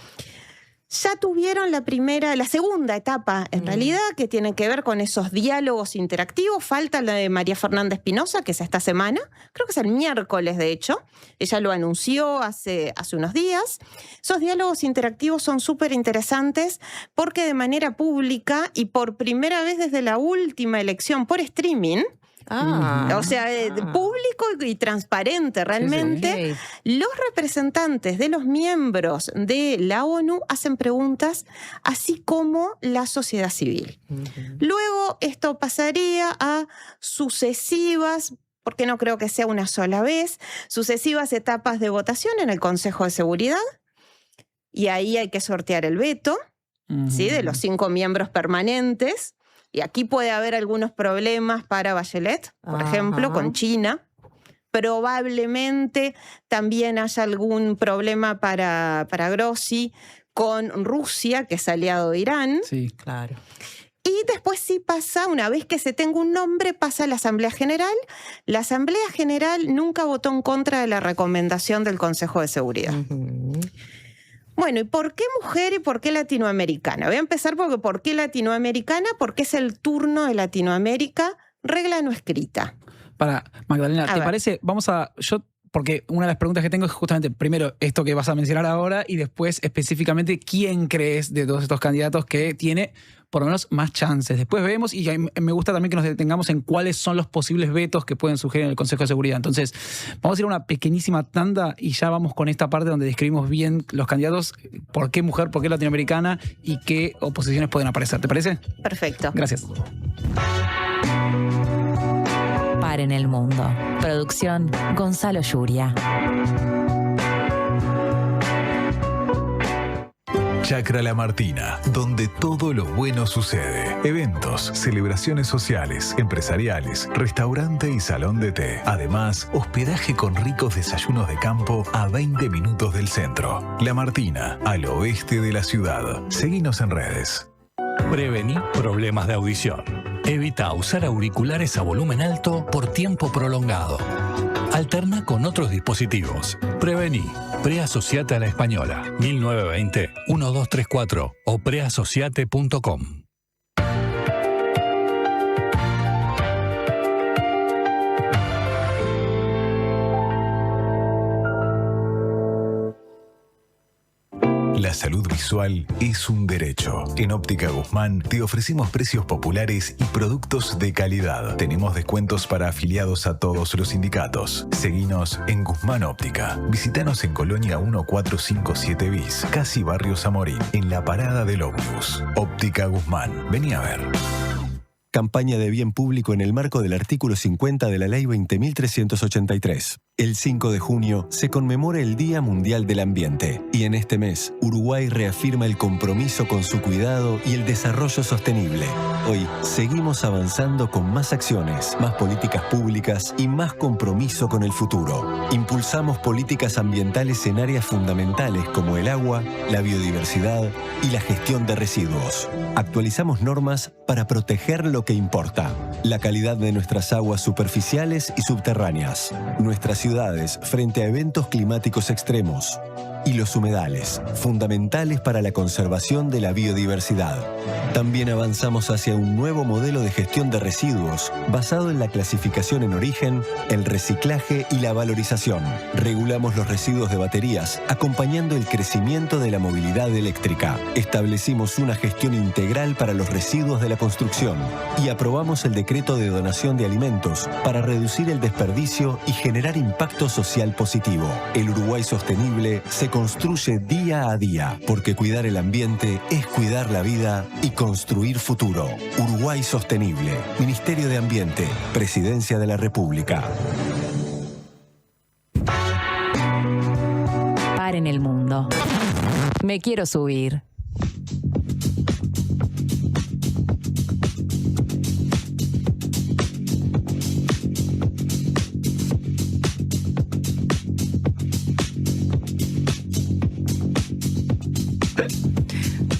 Ya tuvieron la segunda etapa, en realidad, que tiene que ver con esos diálogos interactivos. Falta la de María Fernanda Espinosa, que es esta semana. Creo que es el miércoles, de hecho. Ella lo anunció hace unos días. Esos diálogos interactivos son súper interesantes porque de manera pública y por primera vez desde la última elección por streaming, o sea, público y transparente realmente, los representantes de los miembros de la ONU hacen preguntas, así como la sociedad civil. Luego esto pasaría a sucesivas, porque no creo que sea una sola vez, sucesivas etapas de votación en el Consejo de Seguridad, y ahí hay que sortear el veto, ¿sí? De los 5 miembros permanentes. Y aquí puede haber algunos problemas para Bachelet, por ejemplo, con China. Probablemente también haya algún problema para Grossi con Rusia, que es aliado de Irán. Sí, claro. Y después sí pasa, una vez que se tenga un nombre, pasa a la Asamblea General. La Asamblea General nunca votó en contra de la recomendación del Consejo de Seguridad. Bueno, ¿y por qué mujer y por qué latinoamericana? Voy a empezar ¿por qué latinoamericana? Porque es el turno de Latinoamérica, regla no escrita. Para, Magdalena, ¿te parece? Porque una de las preguntas que tengo es justamente, primero, esto que vas a mencionar ahora y después específicamente, ¿quién crees de todos estos candidatos que tiene por lo menos más chances? Después vemos, y me gusta también que nos detengamos en cuáles son los posibles vetos que pueden surgir en el Consejo de Seguridad. Entonces, vamos a ir a una pequeñísima tanda y ya vamos con esta parte donde describimos bien los candidatos, por qué mujer, por qué latinoamericana y qué oposiciones pueden aparecer. ¿Te parece? Perfecto. Gracias. En el mundo. Producción Gonzalo Yuria. Chacra La Martina, donde todo lo bueno sucede. Eventos, celebraciones sociales, empresariales, restaurante y salón de té. Además, hospedaje con ricos desayunos de campo a 20 minutos del centro. La Martina, al oeste de la ciudad. Seguinos en redes. Prevení problemas de audición. Evita usar auriculares a volumen alto por tiempo prolongado. Alterna con otros dispositivos. Prevení. Preasociate a la Española. 1920-1234 o preasociate.com. La salud visual es un derecho. En Óptica Guzmán te ofrecemos precios populares y productos de calidad. Tenemos descuentos para afiliados a todos los sindicatos. Seguinos en Guzmán Óptica. Visítanos en Colonia 1457 bis, casi Barrio Zamorín, en la parada del ómnibus. Óptica Guzmán. Vení a ver. campaña de bien público en el marco del artículo 50 de la Ley 20.383. El 5 de junio se conmemora el Día Mundial del Ambiente y en este mes Uruguay reafirma el compromiso con su cuidado y el desarrollo sostenible. Hoy seguimos avanzando con más acciones, más políticas públicas y más compromiso con el futuro. Impulsamos políticas ambientales en áreas fundamentales como el agua, la biodiversidad y la gestión de residuos. Actualizamos normas para proteger lo que importa: la calidad de nuestras aguas superficiales y subterráneas, nuestras ciudades frente a eventos climáticos extremos y los humedales, fundamentales para la conservación de la biodiversidad. También avanzamos hacia un nuevo modelo de gestión de residuos basado en la clasificación en origen, el reciclaje y la valorización. Regulamos los residuos de baterías, acompañando el crecimiento de la movilidad eléctrica. Establecimos una gestión integral para los residuos de la construcción y aprobamos el decreto de donación de alimentos para reducir el desperdicio y generar impacto social positivo. El Uruguay sostenible se construye día a día, porque cuidar el ambiente es cuidar la vida y construir futuro. Uruguay Sostenible, Ministerio de Ambiente, Presidencia de la República. Paren el mundo. Me quiero subir.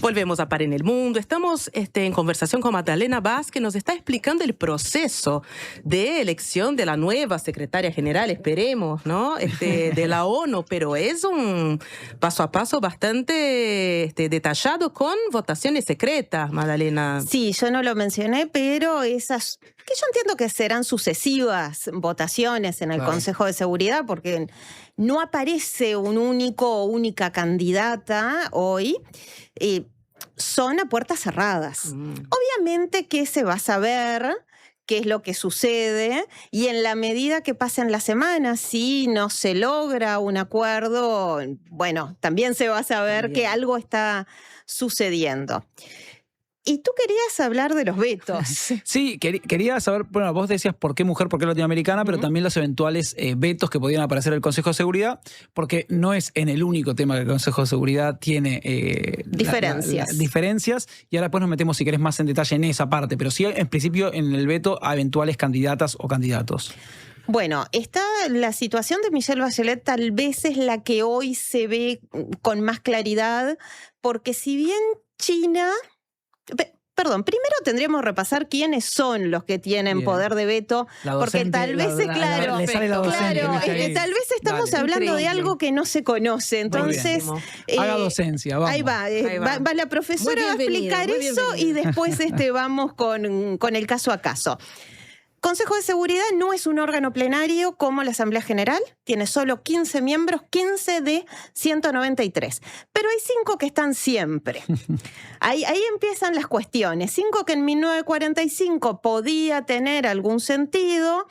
Volvemos a Paren el Mundo. Estamos en conversación con Magdalena Vaz, que nos está explicando el proceso de elección de la nueva secretaria general, esperemos, ¿no? De la ONU, pero es un paso a paso bastante detallado con votaciones secretas, Magdalena. Sí, yo no lo mencioné, pero esas, que yo entiendo que serán sucesivas votaciones en el Consejo de Seguridad, porque no aparece un único o única candidata hoy. Son a puertas cerradas. Obviamente que se va a saber qué es lo que sucede y en la medida que pasen las semanas, si no se logra un acuerdo, bueno, también se va a saber que algo está sucediendo. Y tú querías hablar de los vetos. Sí, quería saber, bueno, vos decías por qué mujer, por qué latinoamericana, pero también los eventuales vetos que podían aparecer en el Consejo de Seguridad, porque no es en el único tema que el Consejo de Seguridad tiene diferencias, y ahora después nos metemos, si querés, más en detalle en esa parte, pero sí, en principio, en el veto a eventuales candidatas o candidatos. Bueno, la situación de Michelle Bachelet tal vez es la que hoy se ve con más claridad, porque si bien China... Perdón, primero tendríamos que repasar quiénes son los que tienen poder de veto, porque tal vez, tal vez estamos hablando de algo que no se conoce. Entonces, haga docencia, vamos. Ahí va la profesora a explicar eso y después vamos con el caso a caso. Consejo de Seguridad no es un órgano plenario como la Asamblea General, tiene solo 15 miembros, 15 de 193, pero hay 5 que están siempre. Ahí empiezan las cuestiones, 5 que en 1945 podía tener algún sentido,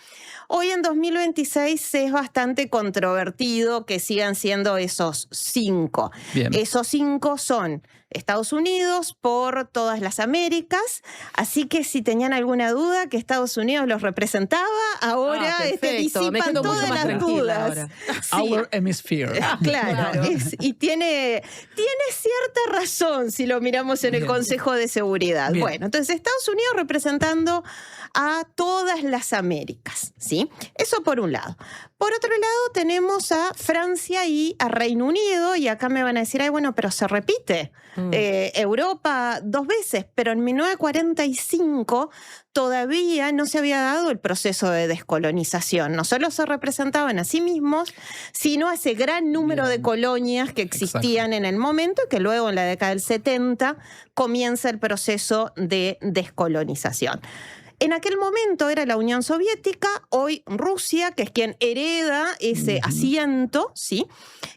hoy en 2026 es bastante controvertido que sigan siendo esos 5. Esos 5 son Estados Unidos por todas las Américas, así que si tenían alguna duda que Estados Unidos los representaba, ahora disipan todas las dudas. Sí. Our hemisphere. Claro. Y tiene cierta razón si lo miramos en el Consejo de Seguridad. Bien. Bueno, entonces Estados Unidos representando a todas las Américas, ¿sí? Eso por un lado. Por otro lado tenemos a Francia y a Reino Unido, y acá me van a decir, ay, bueno, pero se repite. Europa 2 veces, pero en 1945 todavía no se había dado el proceso de descolonización. No solo se representaban a sí mismos, sino a ese gran número de colonias que existían en el momento, y que luego en la década del 70 comienza el proceso de descolonización. En aquel momento era la Unión Soviética, hoy Rusia, que es quien hereda ese asiento, ¿sí?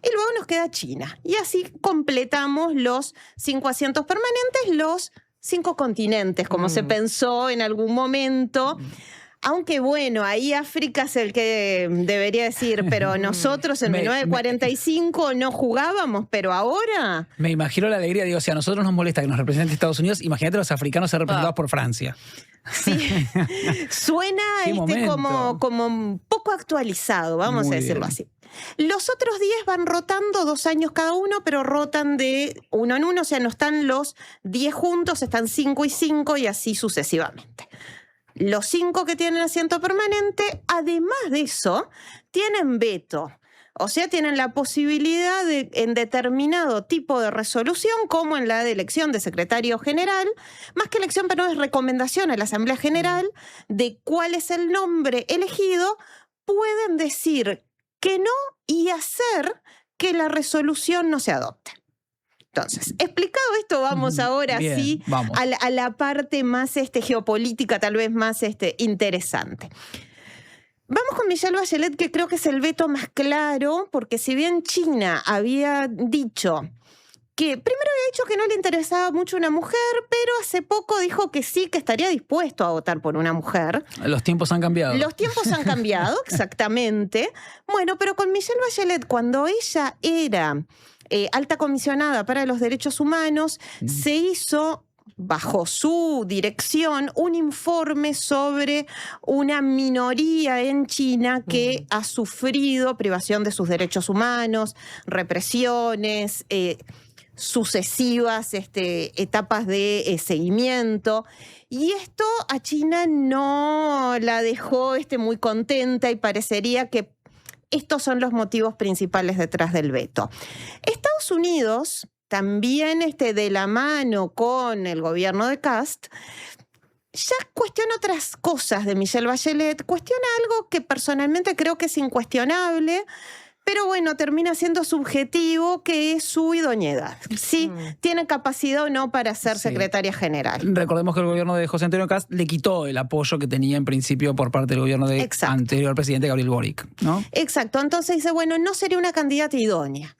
Y luego nos queda China. Y así completamos los 5 asientos permanentes, los 5 continentes, como se pensó en algún momento. Aunque bueno, ahí África es el que debería decir, pero nosotros en 1945 no jugábamos, pero ahora... Me imagino la alegría, digo, si a nosotros nos molesta que nos represente Estados Unidos, imagínate los africanos ser representados por Francia. Sí, suena como poco actualizado, vamos Muy a decirlo bien. así. Los otros 10 van rotando 2 años cada uno, pero rotan de uno en uno, o sea, no están los 10 juntos, están 5 y 5 y así sucesivamente. Los 5 que tienen asiento permanente, además de eso, tienen veto. O sea, tienen la posibilidad de, en determinado tipo de resolución, como en la de elección de secretario general, más que elección, pero es recomendación a la Asamblea General de cuál es el nombre elegido, pueden decir que no y hacer que la resolución no se adopte. Entonces, explicado esto, vamos ahora Bien, sí vamos. a la parte más geopolítica, tal vez más interesante. Vamos con Michelle Bachelet, que creo que es el veto más claro, porque si bien China había dicho que, primero había dicho que no le interesaba mucho una mujer, pero hace poco dijo que sí, que estaría dispuesto a votar por una mujer. Los tiempos han cambiado. Los tiempos han cambiado, exactamente. Bueno, pero con Michelle Bachelet, cuando ella era alta comisionada para los derechos humanos, se hizo, bajo su dirección, un informe sobre una minoría en China que ha sufrido privación de sus derechos humanos, represiones, sucesivas etapas de seguimiento. Y esto a China no la dejó muy contenta y parecería que estos son los motivos principales detrás del veto. Estados Unidos, también de la mano con el gobierno de Cast, ya cuestiona otras cosas de Michelle Bachelet, cuestiona algo que personalmente creo que es incuestionable, pero bueno, termina siendo subjetivo, que es su idoneidad. Sí, tiene capacidad o no para ser secretaria general. Recordemos que el gobierno de José Antonio Cast le quitó el apoyo que tenía en principio por parte del gobierno del anterior presidente Gabriel Boric, ¿no? Exacto, entonces dice, bueno, no sería una candidata idónea.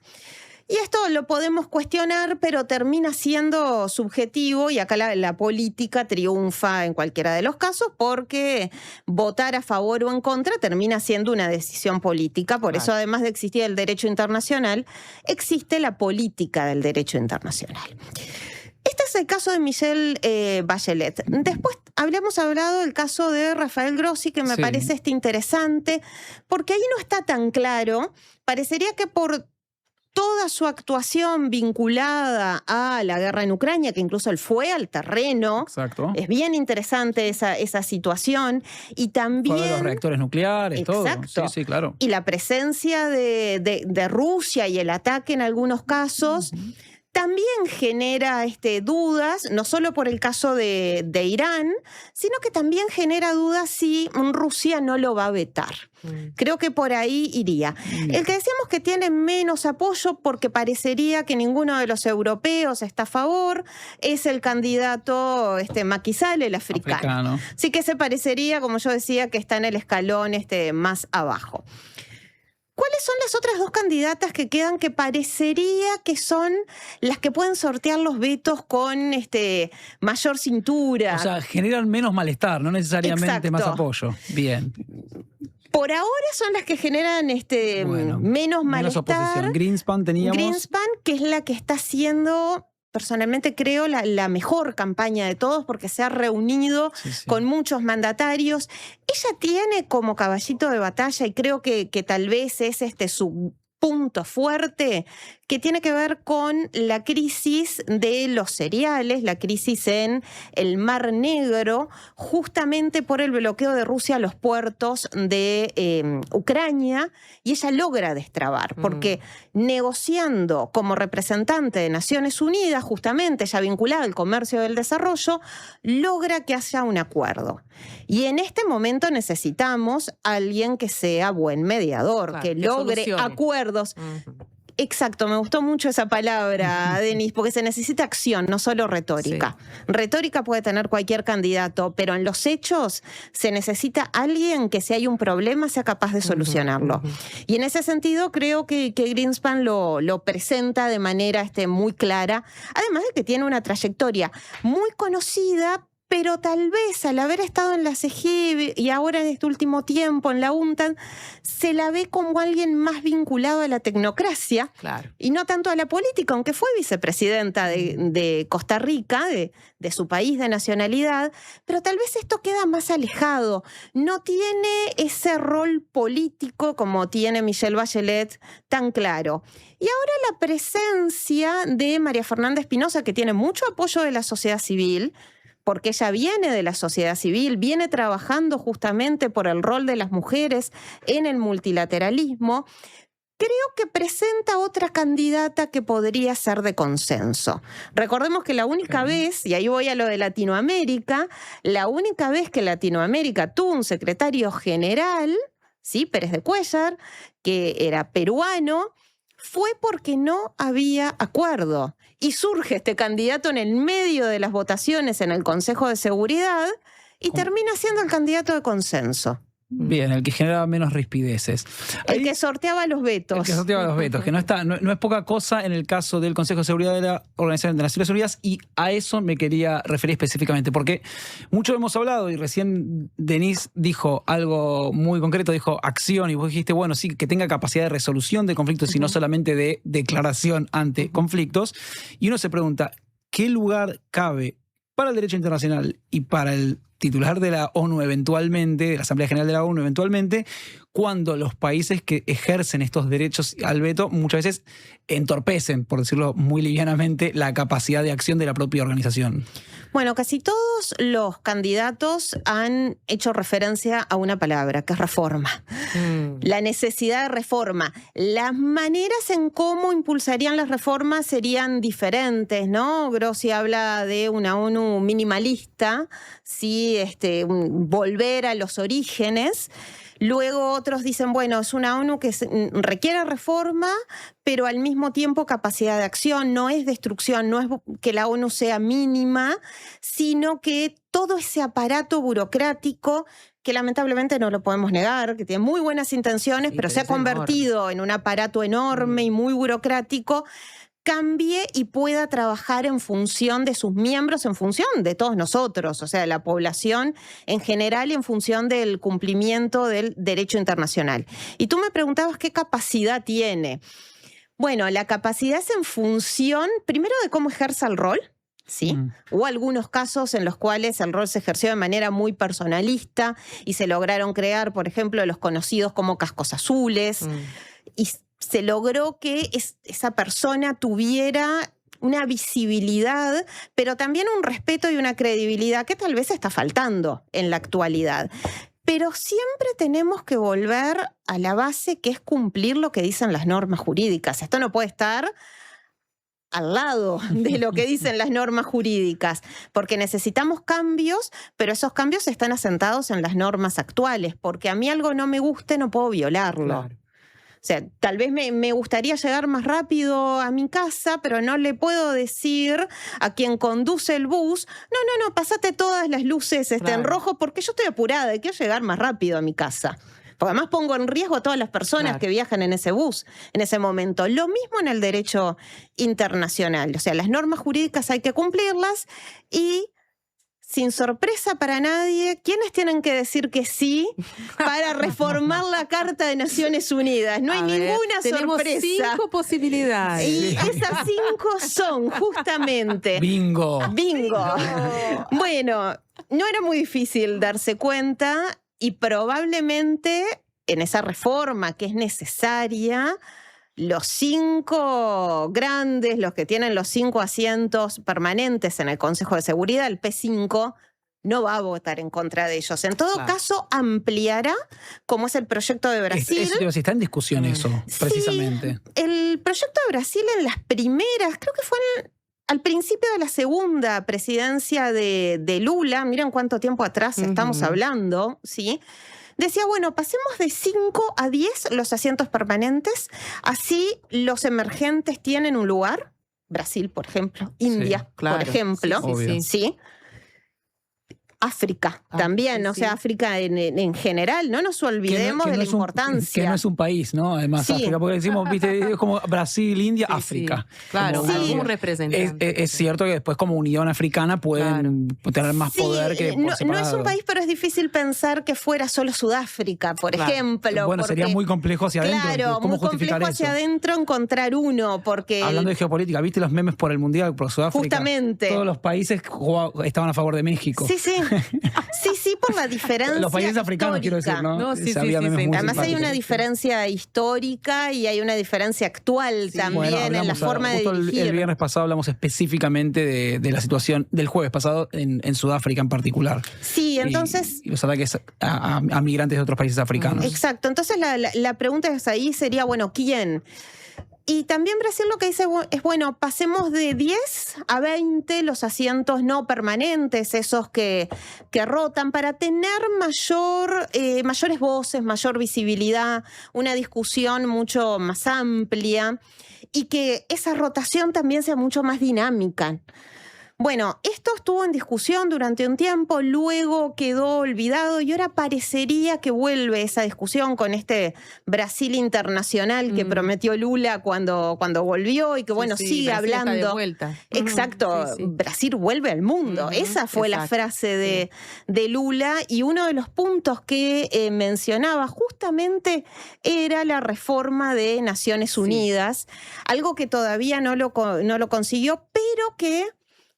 Y esto lo podemos cuestionar, pero termina siendo subjetivo y acá la política triunfa en cualquiera de los casos porque votar a favor o en contra termina siendo una decisión política. Por eso, además de existir el derecho internacional, existe la política del derecho internacional. Este es el caso de Michelle Bachelet. Después habíamos hablado del caso de Rafael Grossi, que me parece interesante, porque ahí no está tan claro. Parecería que por toda su actuación vinculada a la guerra en Ucrania, que incluso él fue al terreno. Exacto. Es bien interesante esa situación. Y también... Fue de los reactores nucleares, todo. Sí, claro. Y la presencia de Rusia y el ataque en algunos casos... También genera dudas, no solo por el caso de Irán, sino que también genera dudas si Rusia no lo va a vetar. Creo que por ahí iría. El que decíamos que tiene menos apoyo porque parecería que ninguno de los europeos está a favor es el candidato Macky Sall, el africano. Sí que se parecería, como yo decía, que está en el escalón más abajo. ¿Cuáles son las otras 2 candidatas que quedan que parecería que son las que pueden sortear los vetos con mayor cintura? O sea, generan menos malestar, no necesariamente más apoyo. Bien. Por ahora son las que generan menos malestar. Oposición. Greenspan teníamos. Greenspan, que es la que está haciendo... Personalmente creo la mejor campaña de todos porque se ha reunido con muchos mandatarios. Ella tiene como caballito de batalla, y creo que tal vez es su punto fuerte, que tiene que ver con la crisis de los cereales, la crisis en el Mar Negro, justamente por el bloqueo de Rusia a los puertos de Ucrania, y ella logra destrabar, porque negociando como representante de Naciones Unidas, justamente ya vinculada al comercio del desarrollo, logra que haya un acuerdo. Y en este momento necesitamos a alguien que sea buen mediador, que logre acuerdos. Exacto, me gustó mucho esa palabra, Denis, porque se necesita acción, no solo retórica. Retórica puede tener cualquier candidato, pero en los hechos se necesita alguien que si hay un problema sea capaz de solucionarlo. Y en ese sentido creo que Greenspan lo presenta de manera muy clara, además de que tiene una trayectoria muy conocida, pero tal vez al haber estado en la CGB y ahora en este último tiempo en la UNTAD, se la ve como alguien más vinculado a la tecnocracia y no tanto a la política, aunque fue vicepresidenta de Costa Rica, de su país de nacionalidad, pero tal vez esto queda más alejado. No tiene ese rol político como tiene Michelle Bachelet tan claro. Y ahora la presencia de María Fernanda Espinosa, que tiene mucho apoyo de la sociedad civil, porque ella viene de la sociedad civil, viene trabajando justamente por el rol de las mujeres en el multilateralismo, creo que presenta otra candidata que podría ser de consenso. Recordemos que la única vez, y ahí voy a lo de Latinoamérica, la única vez que Latinoamérica tuvo un secretario general, ¿sí? Pérez de Cuéllar, que era peruano, fue porque no había acuerdo. Y surge este candidato en el medio de las votaciones en el Consejo de Seguridad y termina siendo el candidato de consenso. Bien, el que generaba menos rispideces. El que sorteaba los vetos. El que sorteaba los vetos, que no es poca cosa en el caso del Consejo de Seguridad de la Organización de Naciones Unidas, y a eso me quería referir específicamente, porque mucho hemos hablado y recién Denise dijo algo muy concreto, dijo acción, y vos dijiste, bueno, sí, que tenga capacidad de resolución de conflictos y no solamente de declaración ante conflictos, y uno se pregunta, ¿qué lugar cabe para el derecho internacional y para el titular de la ONU eventualmente, de la Asamblea General de la ONU eventualmente, cuando los países que ejercen estos derechos al veto muchas veces entorpecen, por decirlo muy livianamente, la capacidad de acción de la propia organización? Bueno, casi todos los candidatos han hecho referencia a una palabra, que es reforma. La necesidad de reforma. Las maneras en cómo impulsarían las reformas serían diferentes, ¿no? Grossi habla de una ONU minimalista, sí, volver a los orígenes. Luego otros dicen, bueno, es una ONU que requiere reforma, pero al mismo tiempo capacidad de acción, no es destrucción, no es que la ONU sea mínima, sino que todo ese aparato burocrático, que lamentablemente no lo podemos negar, que tiene muy buenas intenciones, pero se ha convertido en un aparato enorme y muy burocrático, cambie y pueda trabajar en función de sus miembros, en función de todos nosotros, o sea, de la población en general y en función del cumplimiento del derecho internacional. Y tú me preguntabas qué capacidad tiene. Bueno, la capacidad es en función, primero, de cómo ejerza el rol. ¿Sí? Hubo algunos casos en los cuales el rol se ejerció de manera muy personalista y se lograron crear, por ejemplo, los conocidos como cascos azules, y se logró que esa persona tuviera una visibilidad, pero también un respeto y una credibilidad que tal vez está faltando en la actualidad. Pero siempre tenemos que volver a la base, que es cumplir lo que dicen las normas jurídicas. Esto no puede estar al lado de lo que dicen las normas jurídicas, porque necesitamos cambios, pero esos cambios están asentados en las normas actuales, porque a mí algo no me guste, no puedo violarlo. Claro. O sea, tal vez me gustaría llegar más rápido a mi casa, pero no le puedo decir a quien conduce el bus, no, pásate todas las luces en rojo porque yo estoy apurada y quiero llegar más rápido a mi casa. Porque además pongo en riesgo a todas las personas que viajan en ese bus en ese momento. Lo mismo en el derecho internacional. O sea, las normas jurídicas hay que cumplirlas y, sin sorpresa para nadie, ¿quiénes tienen que decir que sí para reformar la Carta de Naciones Unidas? No hay ninguna sorpresa. Tenemos 5 posibilidades. Y esas 5 son justamente... Bingo. Bueno, no era muy difícil darse cuenta y probablemente en esa reforma que es necesaria, los 5 grandes, los que tienen los 5 asientos permanentes en el Consejo de Seguridad, el P5, no va a votar en contra de ellos. En todo caso, ampliará, como es el proyecto de Brasil. Está en discusión eso, precisamente. Sí, el proyecto de Brasil en las primeras, creo que fue al principio de la segunda presidencia de Lula, miren cuánto tiempo atrás estamos hablando, ¿sí? Decía, bueno, pasemos de 5 a 10 los asientos permanentes, así los emergentes tienen un lugar. Brasil, por ejemplo, India, por ejemplo. Sí. África también, o sea, África en general, no nos olvidemos de la importancia. Que no es un país, ¿no? Además, África, porque decimos, viste, es como Brasil, India, África. Claro, algún representante. Es cierto que después como Unión Africana pueden tener más poder que por separado. No es un país, pero es difícil pensar que fuera solo Sudáfrica, por ejemplo. Bueno, sería muy complejo hacia adentro. Claro, ¿Cómo muy justificar complejo hacia eso? adentro encontrar uno, porque... Hablando de geopolítica, ¿viste los memes por el Mundial, por Sudáfrica? Justamente. Todos los países estaban a favor de México. Sí, por la diferencia los países africanos, quiero decir, ¿no? Además hay una diferencia histórica y hay una diferencia actual también en la forma de dirigir. El viernes pasado hablamos específicamente de la situación del jueves pasado en Sudáfrica en particular. Sí, entonces... Y los ataques a migrantes de otros países africanos. Exacto. Entonces la pregunta ahí sería, bueno, ¿quién? Y también Brasil lo que dice es, bueno, pasemos de 10 a 20 los asientos no permanentes, esos que rotan, para tener mayores voces, mayor visibilidad, una discusión mucho más amplia y que esa rotación también sea mucho más dinámica. Bueno, esto estuvo en discusión durante un tiempo, luego quedó olvidado y ahora parecería que vuelve esa discusión con este Brasil internacional que prometió Lula cuando volvió y que, bueno, sigue Brasil hablando. está de vuelta. Exacto, Brasil vuelve al mundo. Esa fue la frase de Lula y uno de los puntos que mencionaba justamente era la reforma de Naciones Unidas, algo que todavía no lo consiguió, pero que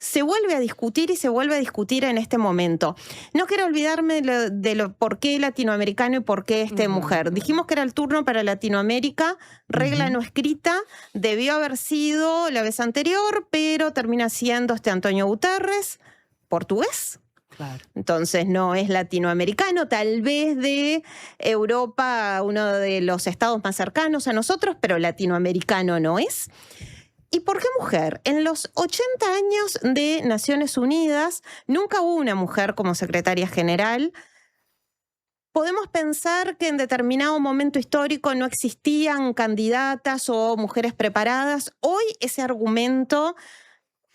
se vuelve a discutir y se vuelve a discutir en este momento. No quiero olvidarme de por qué latinoamericano y por qué mujer. Dijimos que era el turno para Latinoamérica, regla no escrita, debió haber sido la vez anterior, pero termina siendo Antonio Guterres, portugués. Claro. Entonces no es latinoamericano, tal vez de Europa, uno de los estados más cercanos a nosotros, pero latinoamericano no es. ¿Y por qué mujer? En los 80 años de Naciones Unidas nunca hubo una mujer como secretaria general. Podemos pensar que en determinado momento histórico no existían candidatas o mujeres preparadas. Hoy ese argumento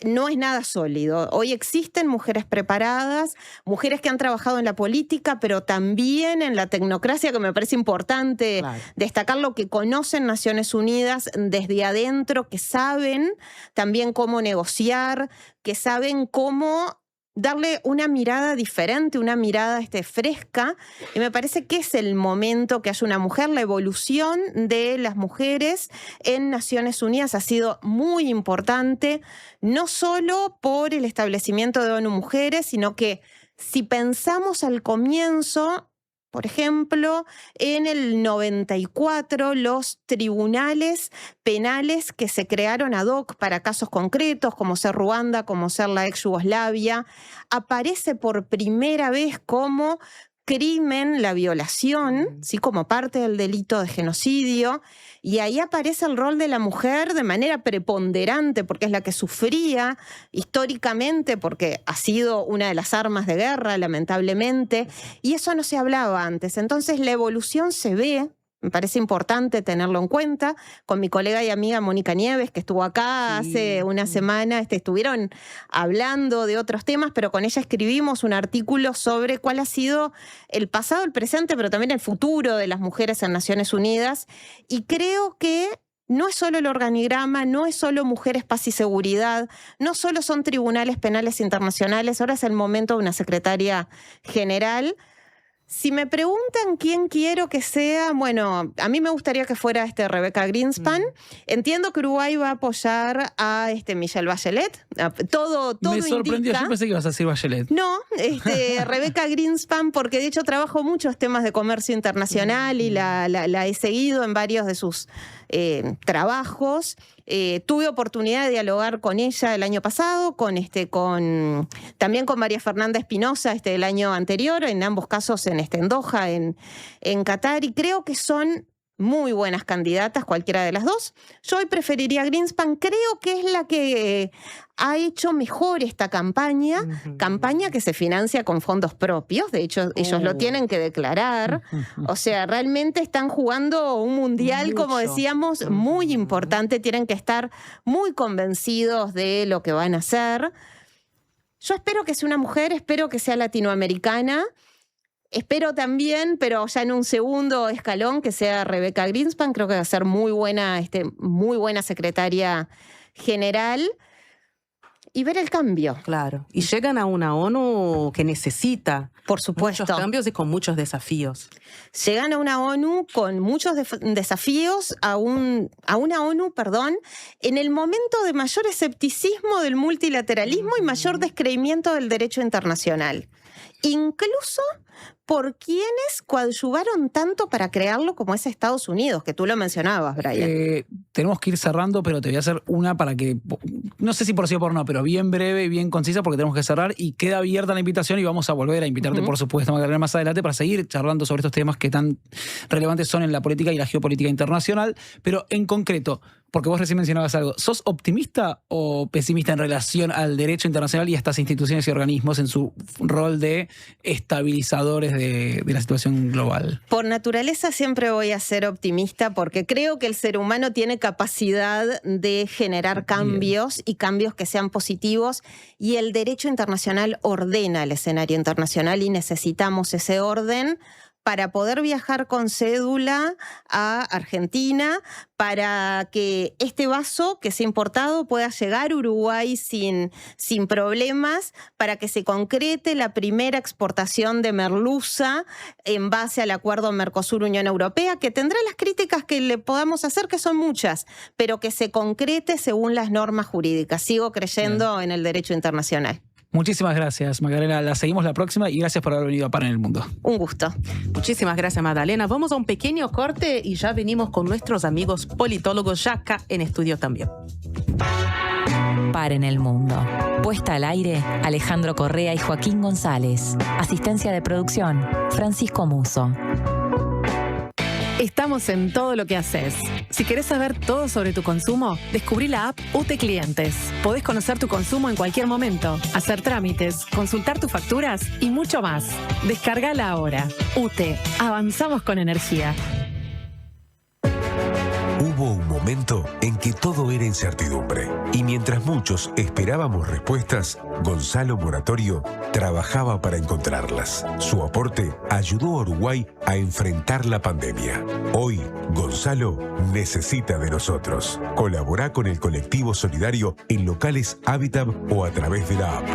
no es nada sólido. Hoy existen mujeres preparadas, mujeres que han trabajado en la política, pero también en la tecnocracia, que me parece importante destacar lo que conocen Naciones Unidas desde adentro, que saben también cómo negociar, que saben cómo darle una mirada diferente, una mirada fresca, y me parece que es el momento que haya una mujer. La evolución de las mujeres en Naciones Unidas ha sido muy importante, no solo por el establecimiento de ONU Mujeres, sino que si pensamos al comienzo, por ejemplo, en el 94, los tribunales penales que se crearon ad hoc para casos concretos, como ser Ruanda, como ser la ex Yugoslavia, aparece por primera vez como crimen la violación, ¿sí? Como parte del delito de genocidio, y ahí aparece el rol de la mujer de manera preponderante, porque es la que sufría históricamente, porque ha sido una de las armas de guerra, lamentablemente, y eso no se hablaba antes. Entonces la evolución se ve. Me parece importante tenerlo en cuenta. Con mi colega y amiga Mónica Nieves, que estuvo acá hace una semana, estuvieron hablando de otros temas, pero con ella escribimos un artículo sobre cuál ha sido el pasado, el presente, pero también el futuro de las mujeres en Naciones Unidas. Y creo que no es solo el organigrama, no es solo Mujeres, Paz y Seguridad, no solo son tribunales penales internacionales, ahora es el momento de una secretaria general. Si me preguntan quién quiero que sea, bueno, a mí me gustaría que fuera Rebecca Greenspan. Entiendo que Uruguay va a apoyar a Michelle Bachelet. Todo me sorprendió, indica. Yo pensé que ibas a decir Bachelet. No, Rebecca Greenspan, porque de hecho trabajo muchos temas de comercio internacional y la he seguido en varios de sus trabajos. Tuve oportunidad de dialogar con ella el año pasado, también con María Fernanda Espinosa el año anterior, en ambos casos en Doha, en Qatar, y creo que son muy buenas candidatas, cualquiera de las dos. Yo hoy preferiría a Greenspan, creo que es la que ha hecho mejor esta campaña que se financia con fondos propios, de hecho ellos lo tienen que declarar, o sea, realmente están jugando un mundial, como decíamos, muy importante, tienen que estar muy convencidos de lo que van a hacer. Yo espero que sea una mujer, espero que sea latinoamericana. Espero también, pero ya en un segundo escalón, que sea Rebeca Grynspan. Creo que va a ser muy buena secretaria general. Y ver el cambio. Claro. Y llegan a una ONU que necesita, por supuesto, muchos cambios y con muchos desafíos. Llegan a una ONU con muchos desafíos, a una ONU, en el momento de mayor escepticismo del multilateralismo y mayor descreimiento del derecho internacional. Incluso por quienes coadyuvaron tanto para crearlo como es Estados Unidos, que tú lo mencionabas, Brian. Tenemos que ir cerrando, pero te voy a hacer una para que, no sé si por sí o por no, pero bien breve y bien concisa, porque tenemos que cerrar y queda abierta la invitación y vamos a volver a invitarte, por supuesto, Magdalena, más adelante para seguir charlando sobre estos temas que tan relevantes son en la política y la geopolítica internacional. Pero en concreto, porque vos recién mencionabas algo, ¿sos optimista o pesimista en relación al derecho internacional y a estas instituciones y organismos en su rol de estabilizadores de la situación global? Por naturaleza siempre voy a ser optimista porque creo que el ser humano tiene capacidad de generar cambios y cambios que sean positivos, y el derecho internacional ordena el escenario internacional y necesitamos ese orden para poder viajar con cédula a Argentina, para que este vaso que se ha importado pueda llegar a Uruguay sin problemas, para que se concrete la primera exportación de merluza en base al acuerdo Mercosur-Unión Europea, que tendrá las críticas que le podamos hacer, que son muchas, pero que se concrete según las normas jurídicas. Sigo creyendo en el derecho internacional. Muchísimas gracias, Magdalena. La seguimos la próxima y gracias por haber venido a Para en el Mundo. Un gusto. Muchísimas gracias, Magdalena. Vamos a un pequeño corte y ya venimos con nuestros amigos politólogos ya acá en estudio también. Para en el Mundo. Puesta al aire, Alejandro Correa y Joaquín González. Asistencia de producción, Francisco Muso. Estamos en todo lo que haces. Si querés saber todo sobre tu consumo, descubrí la app UTE Clientes. Podés conocer tu consumo en cualquier momento, hacer trámites, consultar tus facturas y mucho más. Descárgala ahora. UTE. Avanzamos con energía. Hubo un momento en que todo era incertidumbre. Y mientras muchos esperábamos respuestas, Gonzalo Moratorio trabajaba para encontrarlas. Su aporte ayudó a Uruguay a enfrentar la pandemia. Hoy, Gonzalo necesita de nosotros. Colabora con el colectivo solidario en locales Habitat o a través de la app.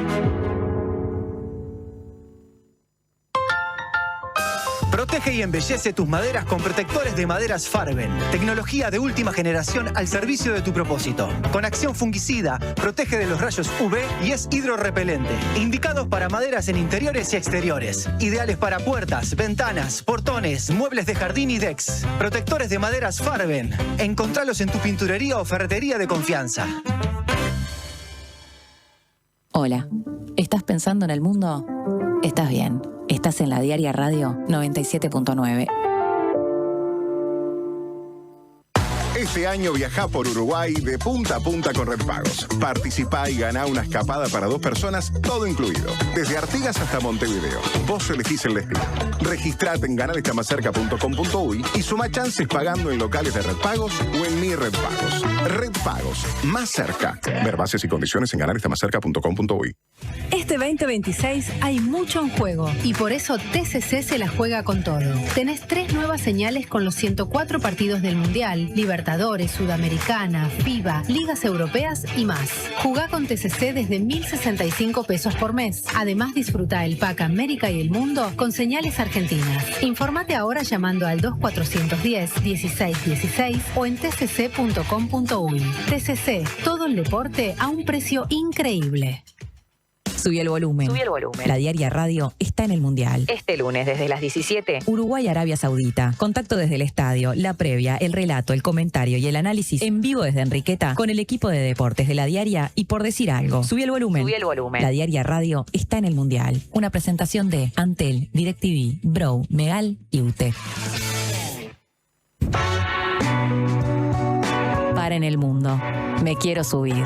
Protege y embellece tus maderas con protectores de maderas Farben. Tecnología de última generación al servicio de tu propósito. Con acción fungicida, protege de los rayos UV y es hidrorrepelente. Indicados para maderas en interiores y exteriores. Ideales para puertas, ventanas, portones, muebles de jardín y decks. Protectores de maderas Farben. Encontralos en tu pinturería o ferretería de confianza. Hola, ¿estás pensando en el mundo? Estás bien. Estás en la Diaria Radio 97.9. Este año viajá por Uruguay de punta a punta con Redpagos. Participá y ganá una escapada para 2 personas, todo incluido. Desde Artigas hasta Montevideo. Vos elegís el destino. Registrate en ganarestamascerca.com.uy y suma chances pagando en locales de Redpagos o en Mi Redpagos. Redpagos, más cerca. Ver bases y condiciones en ganarestamascerca.com.uy. Este 2026 hay mucho en juego y por eso TCC se la juega con todo. Tenés 3 nuevas señales con los 104 partidos del Mundial, Libertadores, Sudamericana, FIBA, Ligas Europeas y más. Jugá con TCC desde 1.065 pesos por mes. Además, disfruta el pack América y el Mundo con señales argentinas. Informate ahora llamando al 2410-1616 o en tcc.com.uy. TCC, todo el deporte a un precio increíble. Subí el volumen. Subí el volumen. La Diaria Radio está en el Mundial. Este lunes desde las 17. Uruguay-Arabia Saudita. Contacto desde el estadio, la previa, el relato, el comentario y el análisis en vivo desde Enriqueta con el equipo de deportes de La Diaria y por decir algo. Subí el volumen. Subí el volumen. La Diaria Radio está en el Mundial. Una presentación de Antel, DirecTV, Bro, Megal y UTE. Para en el Mundo. Me quiero subir.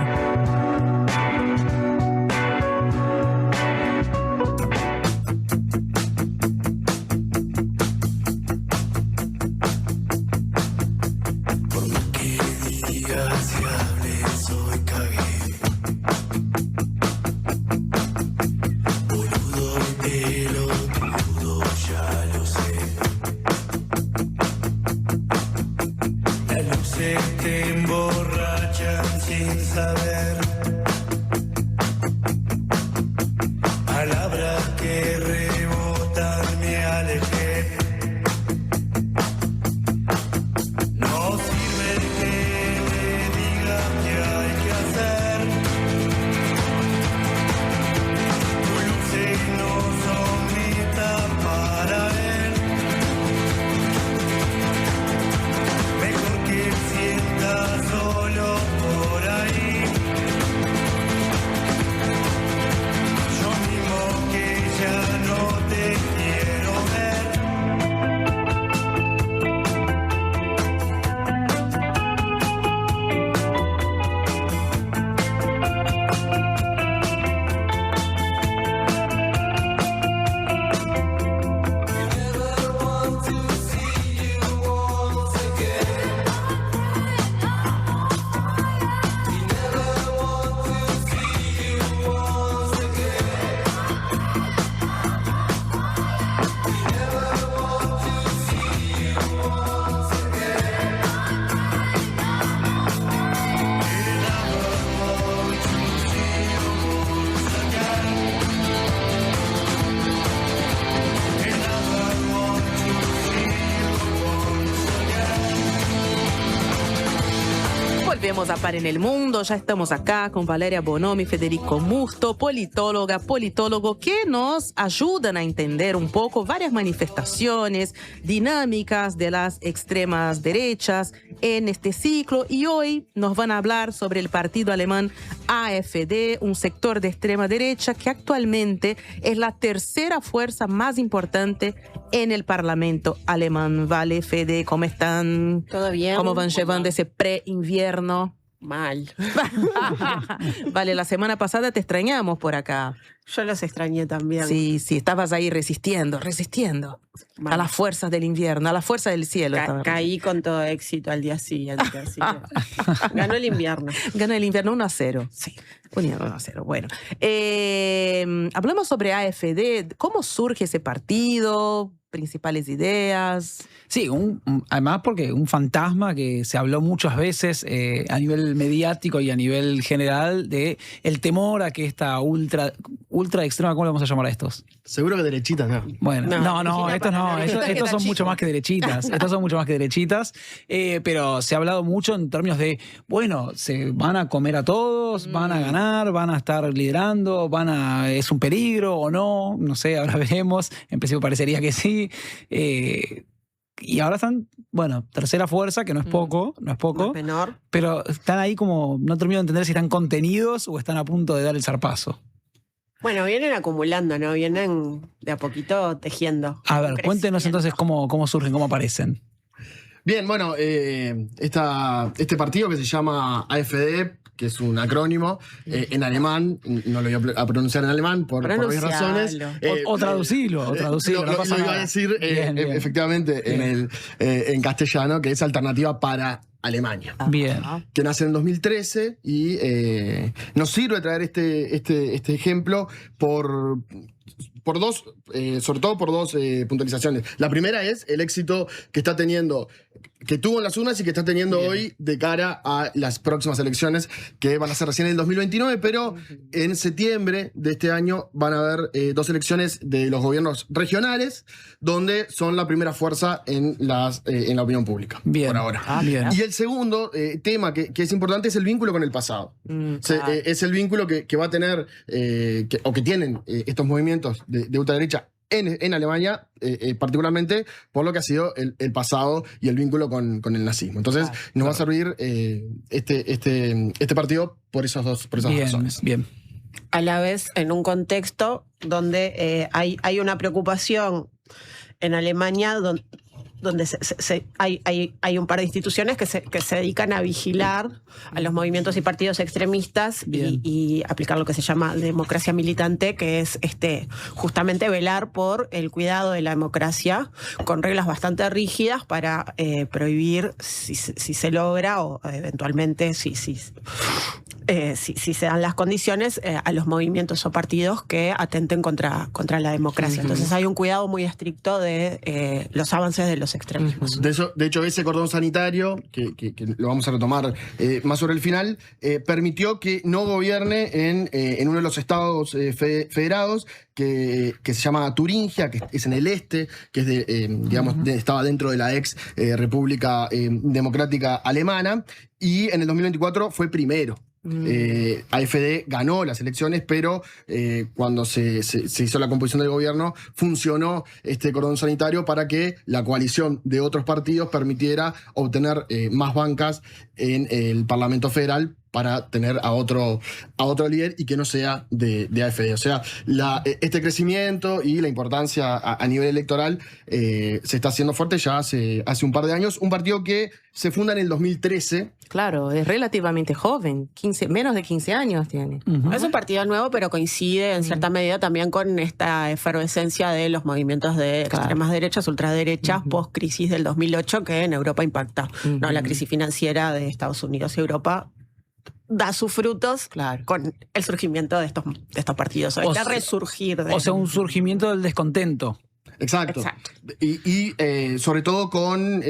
Volvemos a Par en el Mundo. Ya estamos acá con Valeria Bonomi, Federico Musto, politólogo, que nos ayudan a entender un poco varias manifestaciones, dinámicas de las extremas derechas en este ciclo. Y hoy nos van a hablar sobre el partido alemán AfD, un sector de extrema derecha que actualmente es la tercera fuerza más importante en el Parlamento alemán. Vale, Fede, ¿cómo están? ¿Todo bien? ¿Cómo van llevando ese pre-invierno? Mal. Vale, la semana pasada te extrañamos por acá. Yo los extrañé también. Sí, estabas ahí resistiendo Mal. a las fuerzas del invierno, a la fuerza del cielo. Caí con todo éxito al día siguiente. Así que ganó el invierno. Ganó el invierno 1-0. Sí. 1-0, bueno. Hablamos sobre AfD. ¿Cómo surge ese partido? Principales ideas. Sí, además porque un fantasma que se habló muchas veces a nivel mediático y a nivel general de el temor a que esta ultra extrema, ¿cómo le vamos a llamar a estos? Seguro que derechitas, ¿no? Bueno, no, estos no, estos son mucho más que derechitas, estos son mucho más que derechitas, pero se ha hablado mucho en términos de, bueno, se van a comer a todos, van a ganar, van a estar liderando, es un peligro o no sé, ahora veremos, en principio parecería que sí. Y ahora están, bueno, tercera fuerza, que no es poco, no es menor. Pero están ahí como, no termino de entender si están contenidos o están a punto de dar el zarpazo. Bueno, vienen acumulando, ¿no? Vienen de a poquito tejiendo. A ver, cuéntenos entonces cómo surgen, cómo aparecen. Bien, bueno, este partido que se llama AfD, que es un acrónimo, en alemán, no lo voy a pronunciar en alemán por varias razones. O traducilo, Lo no pasa iba nada. a decir Bien. efectivamente en castellano, que es Alternativa para Alemania. Bien. Que nace en 2013 y nos sirve traer este ejemplo por dos, sobre todo por dos puntualizaciones. La primera es el éxito que está teniendo, que tuvo en las urnas y que está teniendo hoy de cara a las próximas elecciones que van a ser recién en el 2029, pero en septiembre de este año van a haber dos elecciones de los gobiernos regionales, donde son la primera fuerza en la opinión pública. Bien. Por ahora. Bien. Y el segundo tema que es importante es el vínculo con el pasado. Es el vínculo que va a tener, o que tienen estos movimientos de ultraderecha en Alemania, particularmente por lo que ha sido el pasado y el vínculo con el nazismo. Entonces, nos va a servir este partido por esas dos razones. Bien. A la vez, en un contexto donde hay una preocupación en Alemania donde hay un par de instituciones que se dedican a vigilar a los movimientos y partidos extremistas y aplicar lo que se llama democracia militante, que es justamente velar por el cuidado de la democracia con reglas bastante rígidas para prohibir, si se logra o eventualmente si se dan las condiciones, a los movimientos o partidos que atenten contra la democracia. Entonces hay un cuidado muy estricto de los avances de los extremismos. De hecho, ese cordón sanitario, que lo vamos a retomar más sobre el final, permitió que no gobierne en uno de los estados federados, que se llama Turingia, que es en el este, que es estaba dentro de la ex República Democrática Alemana, y en el 2024 fue primero. AfD ganó las elecciones, pero cuando se hizo la composición del gobierno, funcionó este cordón sanitario para que la coalición de otros partidos permitiera obtener más bancas en el Parlamento Federal para tener a otro líder y que no sea de AfD. O sea, este crecimiento y la importancia a nivel electoral se está haciendo fuerte ya hace un par de años. Un partido que se funda en el 2013. Claro, es relativamente joven, menos de 15 años tiene. Es un partido nuevo, pero coincide en cierta medida también con esta efervescencia de los movimientos de extremas derechas, ultraderechas, post-crisis del 2008, que en Europa impacta. ¿No? La crisis financiera de Estados Unidos y Europa da sus frutos con el surgimiento de estos partidos, o el resurgir. O sea, un surgimiento del descontento. Exacto. Y sobre todo con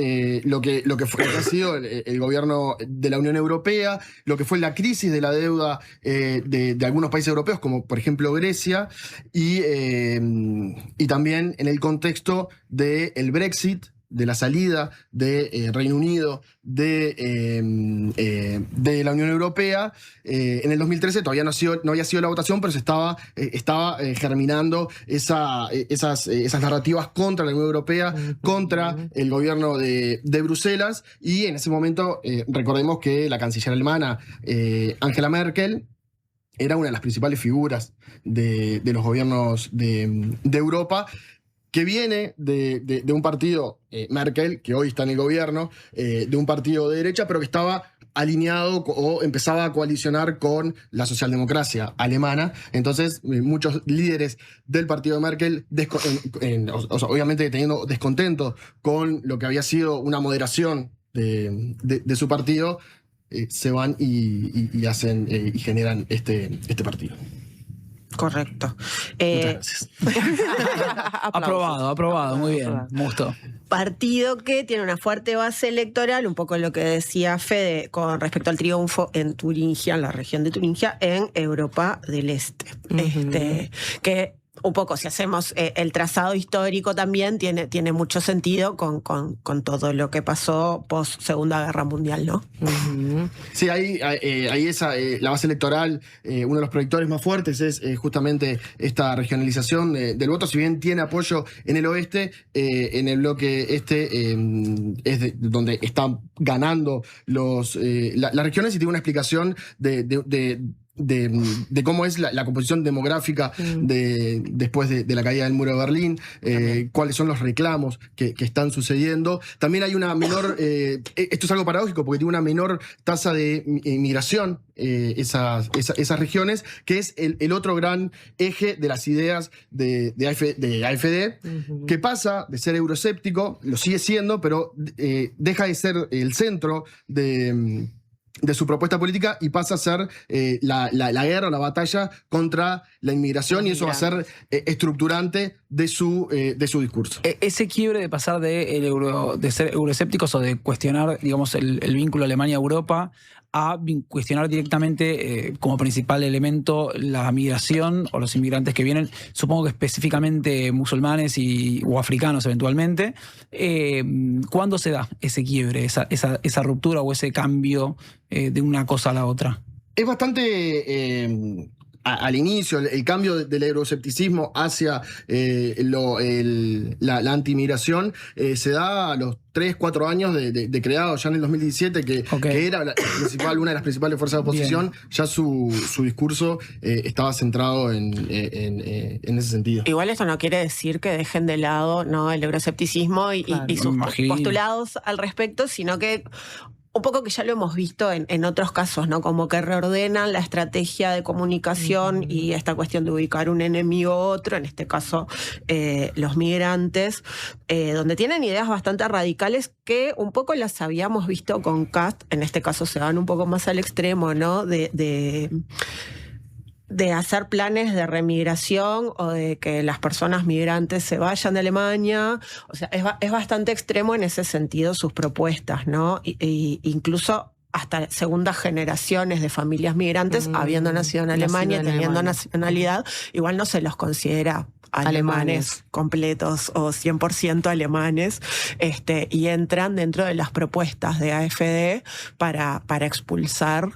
lo que ha sido el gobierno de la Unión Europea, lo que fue la crisis de la deuda de algunos países europeos, como por ejemplo Grecia, y también en el contexto del Brexit, de la salida de Reino Unido de la Unión Europea, en el 2013 todavía no había sido la votación, pero se estaba germinando esas narrativas contra la Unión Europea, contra el gobierno de Bruselas, y en ese momento recordemos que la canciller alemana Angela Merkel era una de las principales figuras de los gobiernos de Europa, que viene de un partido, Merkel, que hoy está en el gobierno, de un partido de derecha, pero que estaba alineado o empezaba a coalicionar con la socialdemocracia alemana. Entonces, muchos líderes del partido de Merkel, obviamente teniendo descontento con lo que había sido una moderación de su partido, se van y hacen y generan este partido. Correcto. Muchas gracias. Aprobado, muy bien, me gustó. Partido que tiene una fuerte base electoral, un poco lo que decía Fede con respecto al triunfo en Turingia, en la región de Turingia, en Europa del Este. Que un poco, si hacemos el trazado histórico también, tiene mucho sentido con todo lo que pasó post Segunda Guerra Mundial, ¿no? Sí, ahí la base electoral, uno de los proyectores más fuertes es justamente esta regionalización del voto. Si bien tiene apoyo en el oeste, en el bloque este es donde están ganando las regiones, y tiene una explicación de cómo es la composición demográfica después de la caída del muro de Berlín, cuáles son los reclamos que están sucediendo. También hay una menor, esto es algo paradójico porque tiene una menor tasa de inmigración esas regiones, que es el otro gran eje de las ideas de AfD, que pasa de ser euroscéptico, lo sigue siendo, pero deja de ser el centro de su propuesta política y pasa a ser la guerra, la batalla contra la inmigración, y eso va a ser estructurante de su discurso. Ese quiebre de pasar de ser euroescépticos o de cuestionar, digamos, el vínculo Alemania-Europa a cuestionar directamente como principal elemento la migración o los inmigrantes que vienen, supongo que específicamente musulmanes o africanos eventualmente. ¿Cuándo se da ese quiebre, esa ruptura o ese cambio de una cosa a la otra? Es bastante... al inicio, el cambio del euroescepticismo hacia la antimigración se da a los 3-4 años de creado, ya en el 2017, que era una de las principales fuerzas de oposición. Bien. Ya su discurso estaba centrado en ese sentido. Igual esto no quiere decir que dejen de lado, ¿no?, el euroescepticismo y sus postulados al respecto, sino que un poco que ya lo hemos visto en otros casos, ¿no? Como que reordenan la estrategia de comunicación y esta cuestión de ubicar un enemigo u otro, en este caso los migrantes, donde tienen ideas bastante radicales que un poco las habíamos visto con Kast. En este caso se van un poco más al extremo, ¿no? De hacer planes de remigración o de que las personas migrantes se vayan de Alemania. O sea, es bastante extremo en ese sentido sus propuestas, ¿no? Incluso hasta segundas generaciones de familias migrantes, habiendo nacido en Alemania, teniendo nacionalidad, igual no se los considera alemanes completos o 100% alemanes, y entran dentro de las propuestas de AfD para expulsar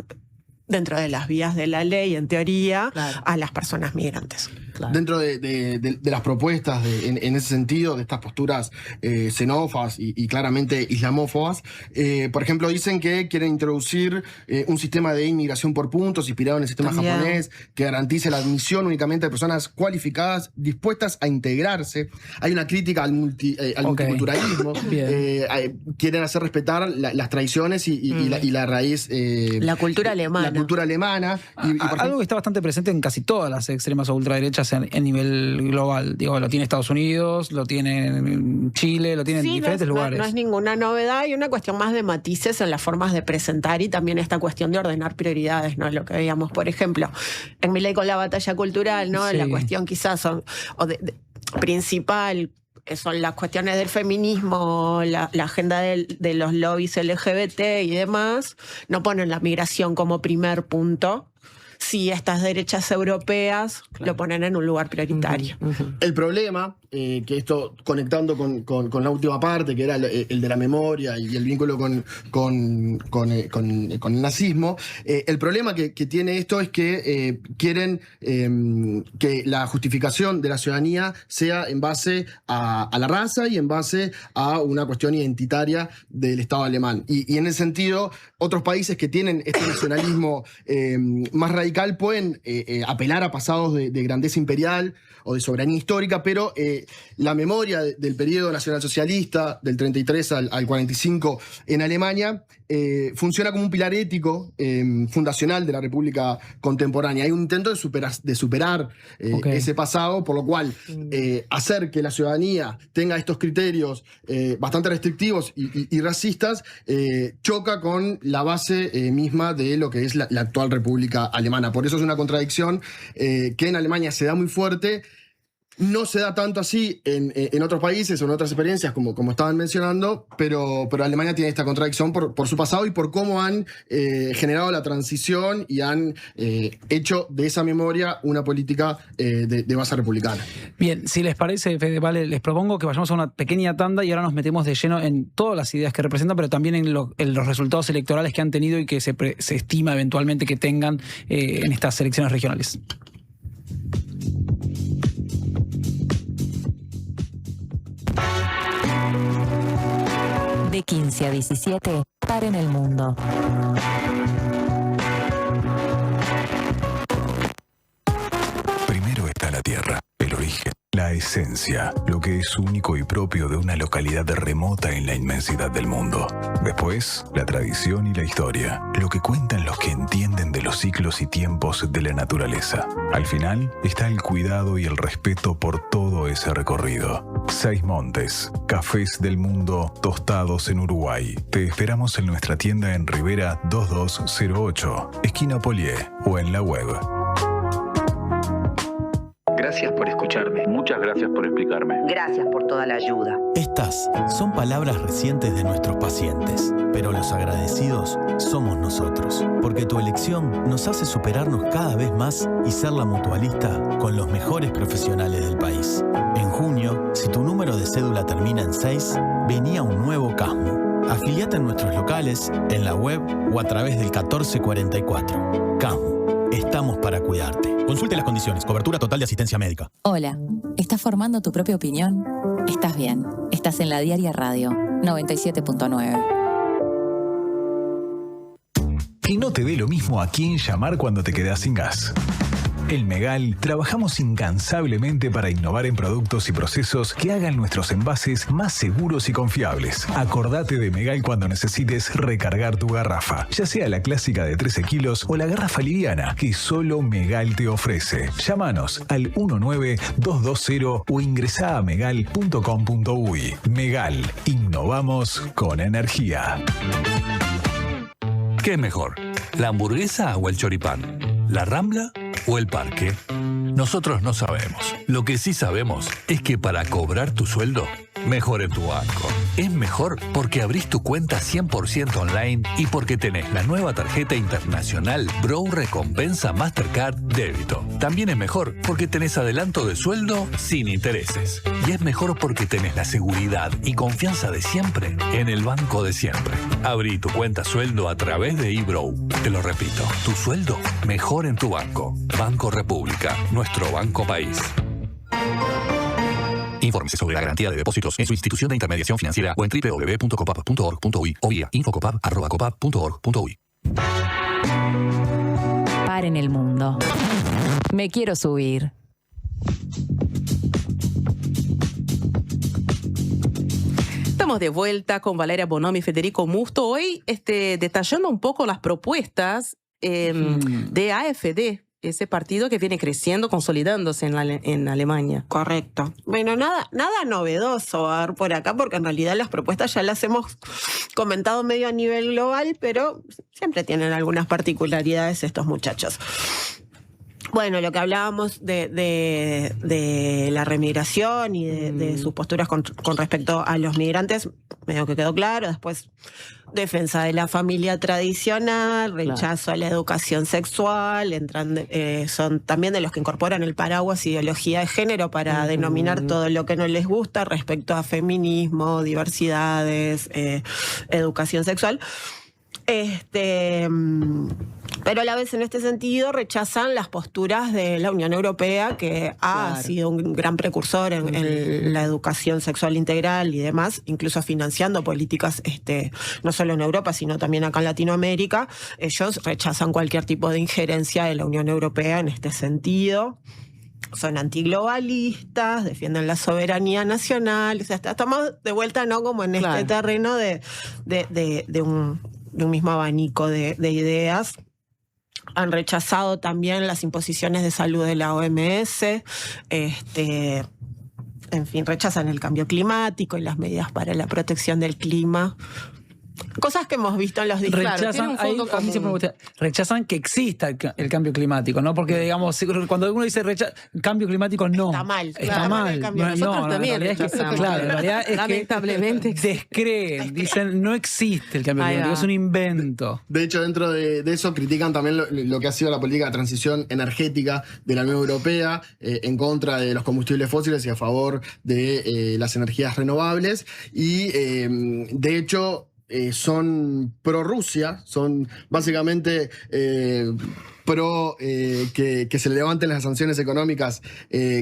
dentro de las vías de la ley, en teoría, a las personas migrantes. Claro. Dentro de las propuestas, en ese sentido, de estas posturas xenófobas y claramente islamófobas, por ejemplo, dicen que quieren introducir un sistema de inmigración por puntos inspirado en el sistema japonés, que garantice la admisión únicamente de personas cualificadas dispuestas a integrarse. Hay una crítica al multiculturalismo. Quieren hacer respetar las tradiciones y la raíz... la cultura alemana. La cultura alemana. Algo que está bastante presente en casi todas las extremas o ultraderechas en nivel global. Digo, lo tiene Estados Unidos, lo tiene Chile, lo tiene en diferentes lugares. No es ninguna novedad. Hay una cuestión más de matices en las formas de presentar y también esta cuestión de ordenar prioridades, ¿no? Lo que veíamos, por ejemplo, en Milei con la batalla cultural, ¿no? La cuestión quizás principal son las cuestiones del feminismo, la agenda de los lobbies LGBT y demás. No ponen la migración como primer punto, si estas derechas europeas lo ponen en un lugar prioritario. El problema, que esto conectando con la última parte, que era el de la memoria y el vínculo con el nazismo, el problema que tiene esto es que quieren que la justificación de la ciudadanía sea en base a la raza y en base a una cuestión identitaria del Estado alemán. Y en ese sentido, otros países que tienen este nacionalismo más radical pueden apelar a pasados de grandeza imperial o de soberanía histórica, pero la memoria del periodo nacionalsocialista del 33 al 45 en Alemania funciona como un pilar ético fundacional de la República contemporánea. Hay un intento de superar ese pasado, por lo cual hacer que la ciudadanía tenga estos criterios bastante restrictivos y racistas choca con la base misma de lo que es la actual República Alemana. Por eso es una contradicción que en Alemania se da muy fuerte. No se da tanto así en otros países o en otras experiencias, como estaban mencionando, pero Alemania tiene esta contradicción por su pasado y por cómo han generado la transición y han hecho de esa memoria una política de base republicana. Bien, si les parece, Fede, vale, les propongo que vayamos a una pequeña tanda y ahora nos metemos de lleno en todas las ideas que representan, pero también en los resultados electorales que han tenido y que se estima eventualmente que tengan en estas elecciones regionales. De 15 a 17, Paren el Mundo. Primero está la tierra, el origen, la esencia, lo que es único y propio de una localidad remota en la inmensidad del mundo. Después, la tradición y la historia, lo que cuentan los que entienden de los ciclos y tiempos de la naturaleza. Al final está el cuidado y el respeto por todo ese recorrido. 6 montes, cafés del mundo tostados en Uruguay. Te esperamos en nuestra tienda en Rivera 2208, esquina Polié, o en la web. Gracias por escucharme. Muchas gracias por explicarme. Gracias por toda la ayuda. Estas son palabras recientes de nuestros pacientes, pero los agradecidos somos nosotros, porque tu elección nos hace superarnos cada vez más y ser la mutualista con los mejores profesionales del país. En junio, si tu número de cédula termina en 6, venía un nuevo CASMU. Afiliate en nuestros locales, en la web o a través del 1444. CASMU, estamos para cuidarte. Consulte las condiciones. Cobertura total de asistencia médica. Hola, ¿estás formando tu propia opinión? Estás bien. Estás en la Diaria Radio 97.9. Que no te dé lo mismo a quién llamar cuando te quedas sin gas. En Megal trabajamos incansablemente para innovar en productos y procesos que hagan nuestros envases más seguros y confiables. Acordate de Megal cuando necesites recargar tu garrafa, ya sea la clásica de 13 kilos o la garrafa liviana que solo Megal te ofrece. Llámanos al 19220 o ingresá a megal.com.uy. Megal, innovamos con energía. ¿Qué es mejor? ¿La hamburguesa o el choripán? ¿La Rambla o el Parque? Nosotros no sabemos. Lo que sí sabemos es que para cobrar tu sueldo, mejor en tu banco. Es mejor porque abrís tu cuenta 100% online y porque tenés la nueva tarjeta internacional Bro Recompensa Mastercard Débito. También es mejor porque tenés adelanto de sueldo sin intereses. Y es mejor porque tenés la seguridad y confianza de siempre en el banco de siempre. Abrí tu cuenta sueldo a través de eBrow. Te lo repito, tu sueldo mejor en tu banco. Banco República, nuestro banco país. Infórmese sobre la garantía de depósitos en su institución de intermediación financiera o en www.copap.org.uy o vía infocopap@copap.org.uy. Paren el Mundo. Me quiero subir. Estamos de vuelta con Valeria Bonomi y Federico Musto. Hoy detallando un poco las propuestas de AfD, ese partido que viene creciendo, consolidándose en Alemania. Correcto. Bueno, nada novedoso a ver por acá, porque en realidad las propuestas ya las hemos comentado medio a nivel global, pero siempre tienen algunas particularidades estos muchachos. Bueno, lo que hablábamos de la remigración y de sus posturas con respecto a los migrantes, medio que quedó claro. Después, defensa de la familia tradicional, rechazo a la educación sexual, son también de los que incorporan el paraguas ideología de género para denominar todo lo que no les gusta respecto a feminismo, diversidades, educación sexual. Pero a la vez en este sentido rechazan las posturas de la Unión Europea, que ha sido un gran precursor en la educación sexual integral y demás, incluso financiando políticas no solo en Europa, sino también acá en Latinoamérica. Ellos rechazan cualquier tipo de injerencia de la Unión Europea en este sentido. Son antiglobalistas, defienden la soberanía nacional. O sea, estamos de vuelta, ¿no? Como en este terreno de un mismo abanico de ideas. Han rechazado también las imposiciones de salud de la OMS, en fin, rechazan el cambio climático y las medidas para la protección del clima. Cosas que hemos visto en los discursos. Rechazan que exista el cambio climático, ¿no? Porque, digamos, cuando uno dice cambio climático, no. Está mal. Está mal. Nosotros también rechazamos. En realidad es lamentablemente que descreen, dicen, no existe el cambio climático, es un invento. De hecho, dentro de eso critican también lo que ha sido la política de transición energética de la Unión Europea, en contra de los combustibles fósiles y a favor de las energías renovables. Y, de hecho, son pro Rusia, son básicamente pro que se levanten las sanciones económicas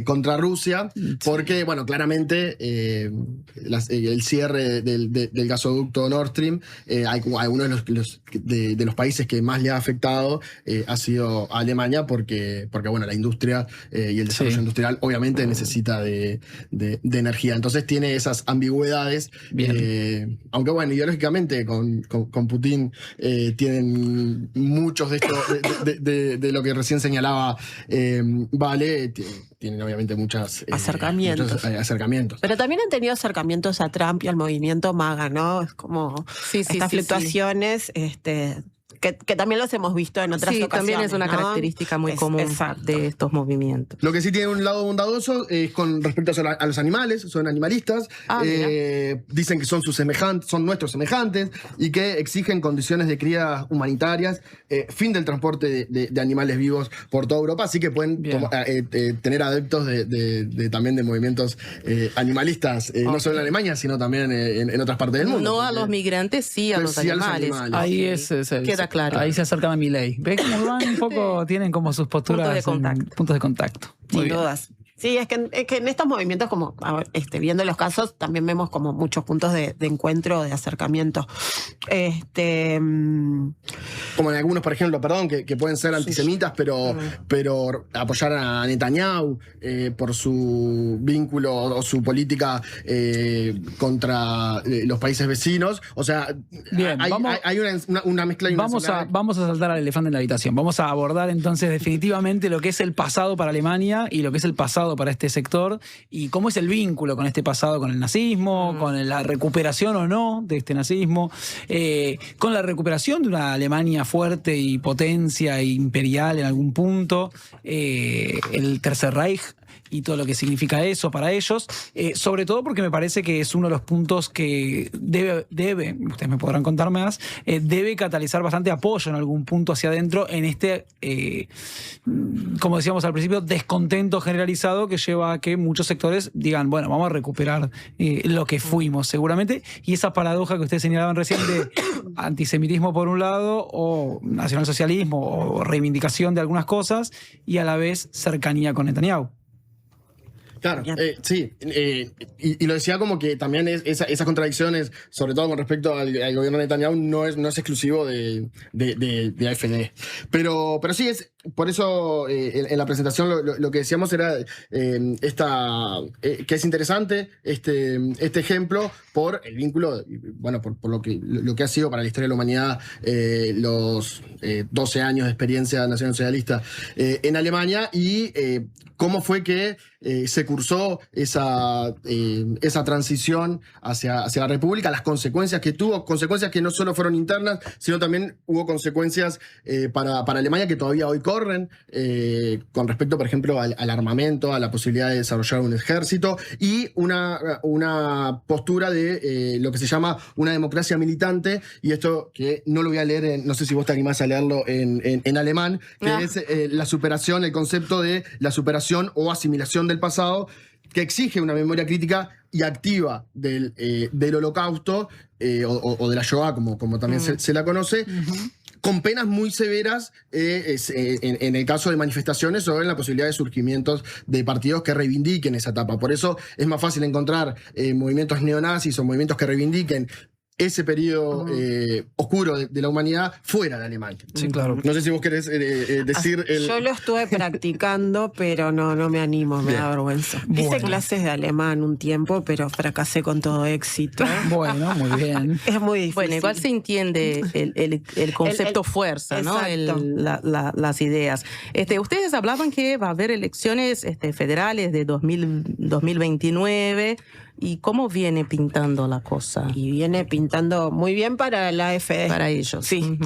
contra Rusia, porque, bueno, claramente el cierre del gasoducto Nord Stream, uno de los países que más le ha afectado ha sido Alemania, porque bueno, la industria y el desarrollo industrial obviamente necesita de energía. Entonces tiene esas ambigüedades, aunque bueno, ideológicamente con Putin tienen muchos de estos de lo que recién señalaba Vale, tienen obviamente muchos acercamientos. Pero también han tenido acercamientos a Trump y al movimiento MAGA, ¿no? Es como estas fluctuaciones, que también los hemos visto en otras ocasiones. También es una característica muy común de estos movimientos. Lo que sí tiene un lado bondadoso es con respecto a los animales, son animalistas, dicen que son nuestros semejantes y que exigen condiciones de cría humanitarias, fin del transporte de animales vivos por toda Europa, así que pueden tener adeptos también de movimientos animalistas, no solo en Alemania, sino también en otras partes del mundo. No a los migrantes, sí a los animales. Ahí es queda claro. Ahí se acercan a Milei. ¿Ves cómo van un poco? Tienen como sus posturas puntos de contacto. Sin dudas. Sí, es que en estos movimientos, como viendo los casos, también vemos como muchos puntos de encuentro, de acercamiento. Como en algunos, por ejemplo, que pueden ser antisemitas, pero apoyar a Netanyahu por su vínculo o su política contra los países vecinos. O sea, hay una mezcla. Vamos a saltar al elefante en la habitación. Vamos a abordar entonces definitivamente lo que es el pasado para Alemania y lo que es el pasado para este sector y cómo es el vínculo con este pasado, con el nazismo, con la recuperación o no de este nazismo, con la recuperación de una Alemania fuerte y potencia imperial en algún punto, el Tercer Reich y todo lo que significa eso para ellos, sobre todo porque me parece que es uno de los puntos que debe, ustedes me podrán contar más, debe catalizar bastante apoyo en algún punto hacia adentro en este, como decíamos al principio, descontento generalizado que lleva a que muchos sectores digan, bueno, vamos a recuperar lo que fuimos seguramente, y esa paradoja que ustedes señalaban recién de antisemitismo por un lado o nacionalsocialismo o reivindicación de algunas cosas y a la vez cercanía con Netanyahu. Claro, sí. Y lo decía como que también esas contradicciones, sobre todo con respecto al gobierno de Netanyahu, no es exclusivo de AfD. Pero sí, por eso en la presentación lo que decíamos era que es interesante este ejemplo por el vínculo, bueno, por lo que ha sido para la historia de la humanidad los 12 años de experiencia nacionalsocialista en Alemania y cómo fue que se cursó esa transición hacia la República, las consecuencias que tuvo, consecuencias que no solo fueron internas, sino también hubo consecuencias para Alemania que todavía hoy corren. ahorren con respecto, por ejemplo, al armamento, a la posibilidad de desarrollar un ejército, y una postura de lo que se llama una democracia militante, y esto que no lo voy a leer, no sé si vos te animás a leerlo en alemán, que es la superación, el concepto de la superación o asimilación del pasado, que exige una memoria crítica y activa del Holocausto o de la Shoah, como también se la conoce, con penas muy severas en el caso de manifestaciones o en la posibilidad de surgimientos de partidos que reivindiquen esa etapa. Por eso es más fácil encontrar movimientos neonazis o movimientos que reivindiquen ese periodo oscuro de la humanidad fuera de Alemania. Sí, claro. No sé si vos querés decir... Yo lo estuve practicando, pero no me animo, me da vergüenza. Hice clases de alemán un tiempo, pero fracasé con todo éxito. Bueno, muy bien. Es muy difícil. Bueno, igual se entiende el concepto fuerza, ¿no? Las ideas. Ustedes hablaban que va a haber elecciones federales de 2029. ¿Y cómo viene pintando la cosa? Y viene pintando muy bien para la AfD. Para ellos. Sí.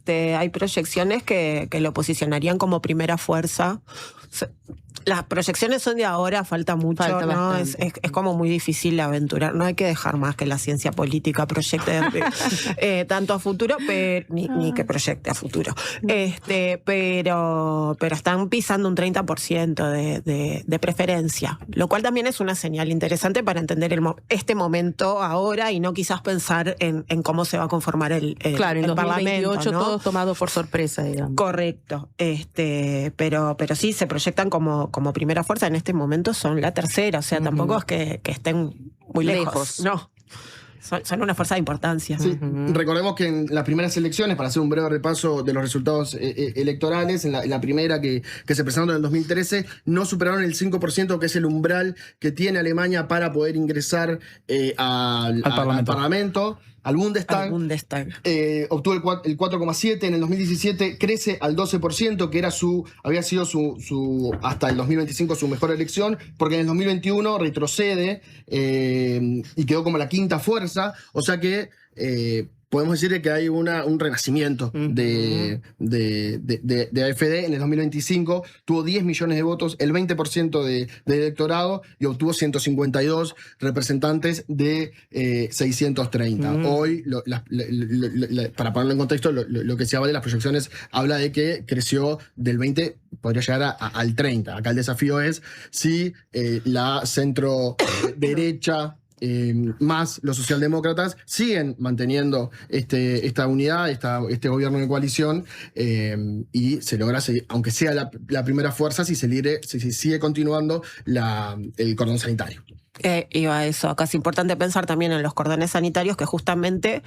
Hay proyecciones que lo posicionarían como primera fuerza. Las proyecciones son de ahora, falta mucho, ¿no? Es como muy difícil aventurar. No hay que dejar más que la ciencia política proyecte tanto a futuro, ni que proyecte a futuro. Pero están pisando un 30% de preferencia, lo cual también es una señal interesante para entender este momento ahora y no quizás pensar en cómo se va a conformar el claro, en 2028 Parlamento, ¿no? Todos tomados por sorpresa, digamos. Correcto. Pero sí se proyectan como primera fuerza. En este momento son la tercera, o sea, tampoco es que estén muy lejos. No. Son una fuerza de importancia. Sí. Recordemos que en las primeras elecciones, para hacer un breve repaso de los resultados electorales, en la primera que se presentaron en el 2013, no superaron el 5%, que es el umbral que tiene Alemania para poder ingresar al Parlamento. Al Bundestag. Obtuvo el 4,7%, en el 2017 crece al 12%, que había sido hasta el 2025 su mejor elección, porque en el 2021 retrocede y quedó como la quinta fuerza, o sea que podemos decir que hay un renacimiento de AfD. En el 2025 tuvo 10 millones de votos, el 20% de electorado, y obtuvo 152 representantes de 630. Hoy, para ponerlo en contexto, lo que se habla de las proyecciones habla de que creció del 20, podría llegar al 30. Acá el desafío es si la centro derecha más los socialdemócratas siguen manteniendo esta unidad, este gobierno de coalición, y se logra, aunque sea la primera fuerza, si sigue continuando el cordón sanitario. Iba a eso. Acá es importante pensar también en los cordones sanitarios, que justamente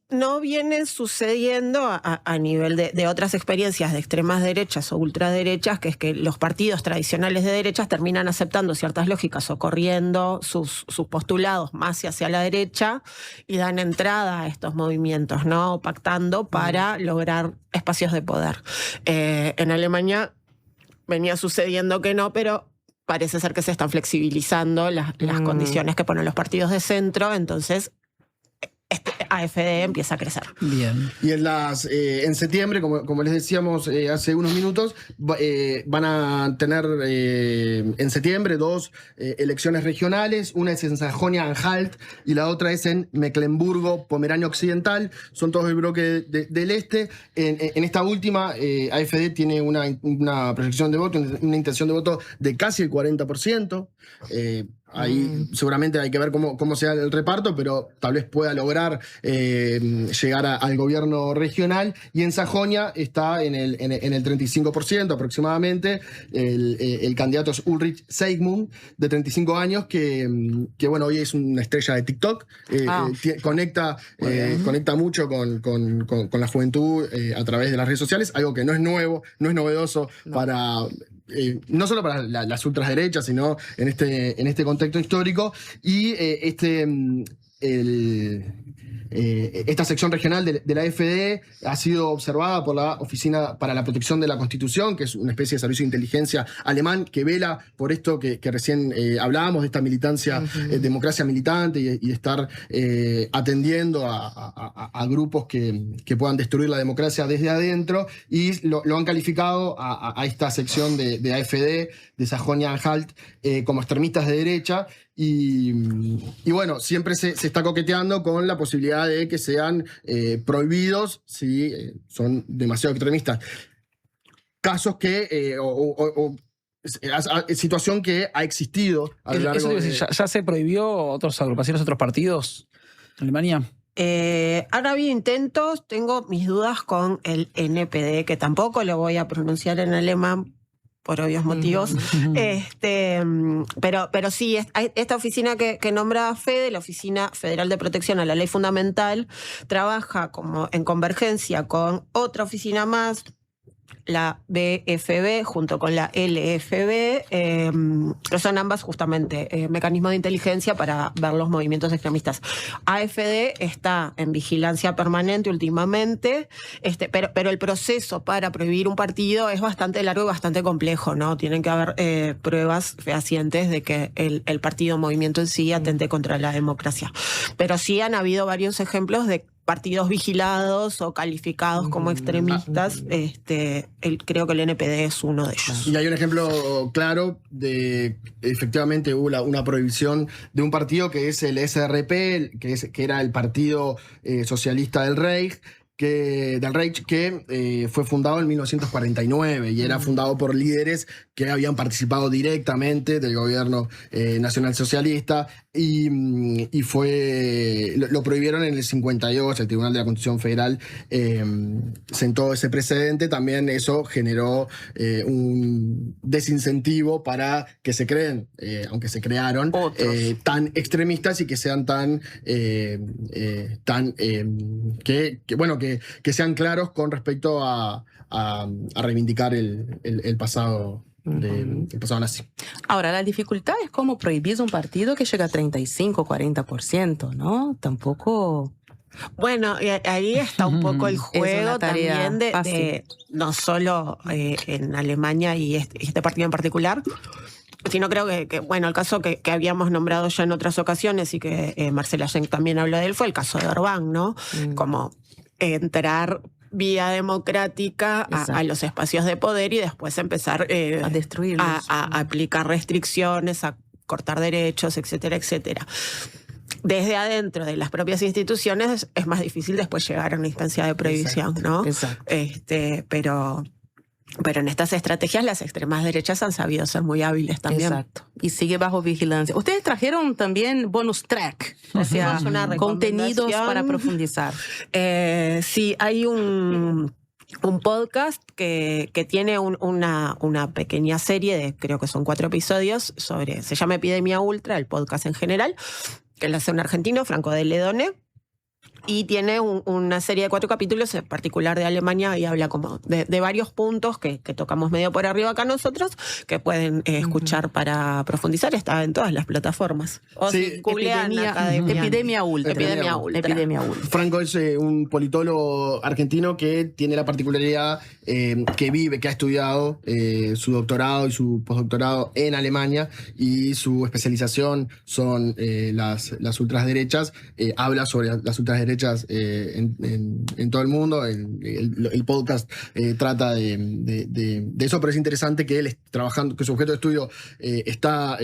no viene sucediendo a nivel de otras experiencias de extremas derechas o ultraderechas, que es que los partidos tradicionales de derechas terminan aceptando ciertas lógicas o corriendo sus postulados más hacia la derecha y dan entrada a estos movimientos, ¿no? Pactando para lograr espacios de poder. En Alemania venía sucediendo que no, pero parece ser que se están flexibilizando las condiciones que ponen los partidos de centro, entonces AfD empieza a crecer. Bien. Y en septiembre, como les decíamos hace unos minutos, van a tener en septiembre 2 elecciones regionales. Una es en Sajonia-Anhalt y la otra es en Mecklemburgo-Pomerania Occidental. Son todos del bloque del este. En esta última, AfD tiene una proyección de voto, una intención de voto de casi el 40%. Ahí seguramente hay que ver cómo sea el reparto, pero tal vez pueda lograr llegar al gobierno regional. Y en Sajonia está en el 35% aproximadamente. El candidato es Ulrich Seigmund, de 35 años, que bueno, hoy es una estrella de TikTok. Conecta mucho con la juventud a través de las redes sociales, algo que no es nuevo, no es novedoso para... no solo para las ultraderechas, sino en este contexto histórico. Y el esta sección regional de la AfD ha sido observada por la Oficina para la Protección de la Constitución, que es una especie de servicio de inteligencia alemán que vela por esto que recién hablábamos, de esta militancia, democracia militante y de estar atendiendo a grupos que puedan destruir la democracia desde adentro, y lo han calificado a esta sección de AfD, de Sajonia-Anhalt, como extremistas de derecha. Y bueno, siempre se está coqueteando con la posibilidad de que sean prohibidos si son demasiado extremistas. Casos que, situación que ha existido a lo largo ¿Ya se prohibió otras agrupaciones, otros partidos en Alemania? Han habido intentos, tengo mis dudas con el NPD, que tampoco lo voy a pronunciar en alemán por obvios motivos. Pero sí, esta oficina que nombra Fede, la Oficina Federal de Protección a la Ley Fundamental, trabaja como en convergencia con otra oficina más, la BFB, junto con la LFB, que son ambas justamente mecanismos de inteligencia para ver los movimientos extremistas. AfD está en vigilancia permanente últimamente, pero el proceso para prohibir un partido es bastante largo y bastante complejo, ¿no? Tienen que haber pruebas fehacientes de que el partido o movimiento en sí atente contra la democracia. Pero sí han habido varios ejemplos de partidos vigilados o calificados como extremistas. Creo que el NPD es uno de ellos. Y hay un ejemplo claro de, efectivamente, hubo una prohibición de un partido que es el SRP, que era el Partido Socialista del Reich, que fue fundado en 1949 y era fundado por líderes que habían participado directamente del gobierno nacionalsocialista, y lo prohibieron en el 58. El Tribunal de la Constitución Federal sentó ese precedente. También eso generó un desincentivo para que se creen, aunque se crearon, tan extremistas y que sean que sean claros con respecto a reivindicar el pasado. El pasado nazi. Ahora, la dificultad es cómo prohibís un partido que llega a 35, 40%, ¿no? Tampoco... Bueno, ahí está un poco el juego también de no solo en Alemania y este partido en particular, sino creo que bueno, el caso que habíamos nombrado ya en otras ocasiones y que Marcela Schenk también habló de él, fue el caso de Orbán, ¿no? Como entrar vía democrática a los espacios de poder y después empezar a destruirlos, a aplicar restricciones, a cortar derechos, etcétera, etcétera. Desde adentro de las propias instituciones es más difícil después llegar a una instancia de prohibición, ¿no? Exacto. Pero en estas estrategias las extremas derechas han sabido ser muy hábiles también. Exacto. Y sigue bajo vigilancia. Ustedes trajeron también bonus track, o sea, contenidos para profundizar. Sí, hay un podcast que tiene una pequeña serie de, creo que son 4 episodios, se llama Epidemia Ultra, el podcast en general, que lo hace un argentino, Franco de Ledone. Y tiene una serie de 4 capítulos, en particular de Alemania, y habla como de varios puntos que tocamos medio por arriba acá nosotros, que pueden escuchar para profundizar. Está en todas las plataformas. O sí, Epidemia Ultra. Franco es un politólogo argentino que tiene la particularidad que ha estudiado su doctorado y su postdoctorado en Alemania, y su especialización son las ultraderechas. Habla sobre las ultraderechas en todo el mundo. El podcast trata de eso, pero es interesante que él trabajando, que su objeto de estudio está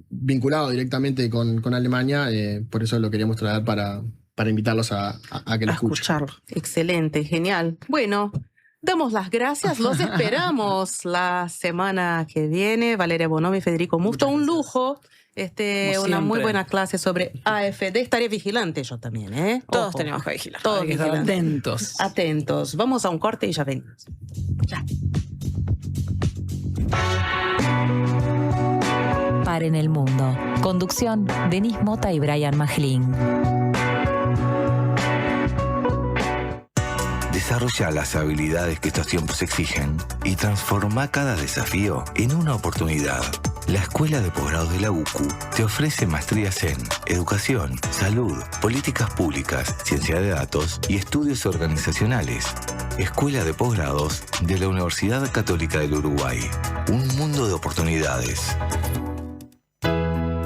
vinculado directamente con Alemania, por eso lo queríamos traer para invitarlos a que lo escuchen. Excelente, genial. Bueno, damos las gracias, los esperamos la semana que viene. Valeria Bonomi, Federico Musto, un lujo. Una muy buena clase sobre AfD. Estaré vigilante yo también, ¿eh? Todos tenemos que vigilar. Todos hay que estar atentos. Atentos. Vamos a un corte y ya venimos. Ya. Paren el mundo. Conducción, Denis Mota y Brian Majlin. Desarrolla las habilidades que estos tiempos exigen y transforma cada desafío en una oportunidad. La Escuela de Posgrado de la UCU te ofrece maestrías en Educación, Salud, Políticas Públicas, Ciencia de Datos y Estudios Organizacionales. Escuela de Posgrados de la Universidad Católica del Uruguay. Un mundo de oportunidades.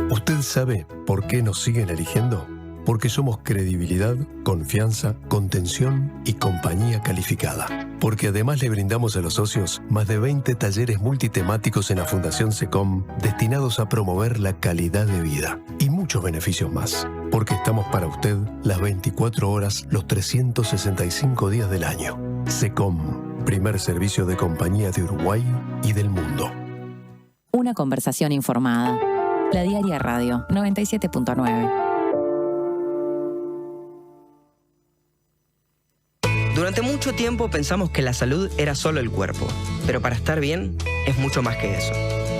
¿Usted sabe por qué nos siguen eligiendo? Porque somos credibilidad, confianza, contención y compañía calificada. Porque además le brindamos a los socios más de 20 talleres multitemáticos en la Fundación SECOM destinados a promover la calidad de vida y muchos beneficios más. Porque estamos para usted las 24 horas, los 365 días del año. SECOM, primer servicio de compañía de Uruguay y del mundo. Una conversación informada. La Diaria Radio 97.9. Durante mucho tiempo pensamos que la salud era solo el cuerpo, pero para estar bien es mucho más que eso.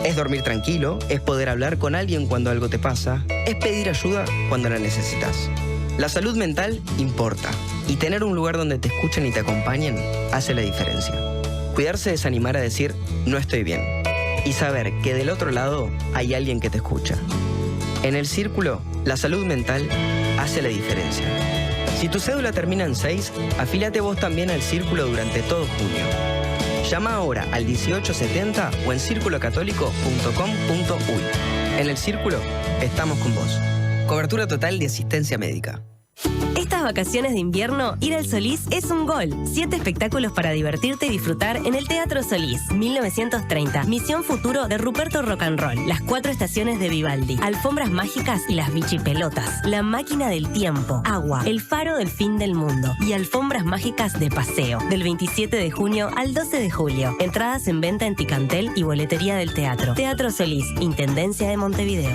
Es dormir tranquilo, es poder hablar con alguien cuando algo te pasa, es pedir ayuda cuando la necesitas. La salud mental importa, y tener un lugar donde te escuchen y te acompañen hace la diferencia. Cuidarse es animar a decir, no estoy bien, y saber que del otro lado hay alguien que te escucha. En el Círculo, la salud mental hace la diferencia. Si tu cédula termina en 6, afíliate vos también al Círculo durante todo junio. Llama ahora al 1870 o en circulocatólico.com.uy. En el Círculo estamos con vos. Cobertura total de asistencia médica. Estas vacaciones de invierno, ir al Solís es un gol. 7 espectáculos para divertirte y disfrutar en el Teatro Solís. 1930, Misión Futuro de Ruperto Rock and Roll. Las 4 estaciones de Vivaldi. Alfombras mágicas y las bichipelotas. La máquina del tiempo. Agua. El faro del fin del mundo. Y alfombras mágicas de paseo. Del 27 de junio al 12 de julio. Entradas en venta en Ticantel y boletería del teatro. Teatro Solís, Intendencia de Montevideo.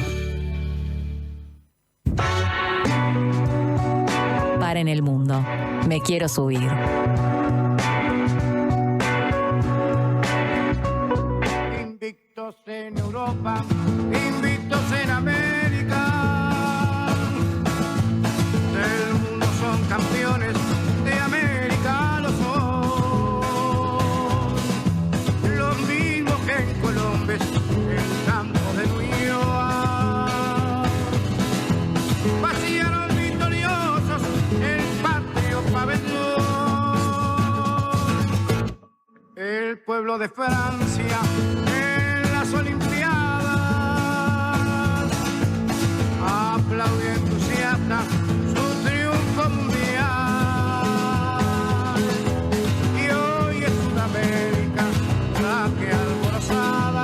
En el mundo. Me quiero subir. Invictos en Europa, invictos en América. Del mundo son campeones, de América lo son. Los mismos que en Colombia, el campo de New York. Vaciaron victoriosos el patrio pabellón. El pueblo de Francia en las Olimpiadas aplaudió entusiasta su triunfo mundial. Y hoy es Sudamérica la que alborozada.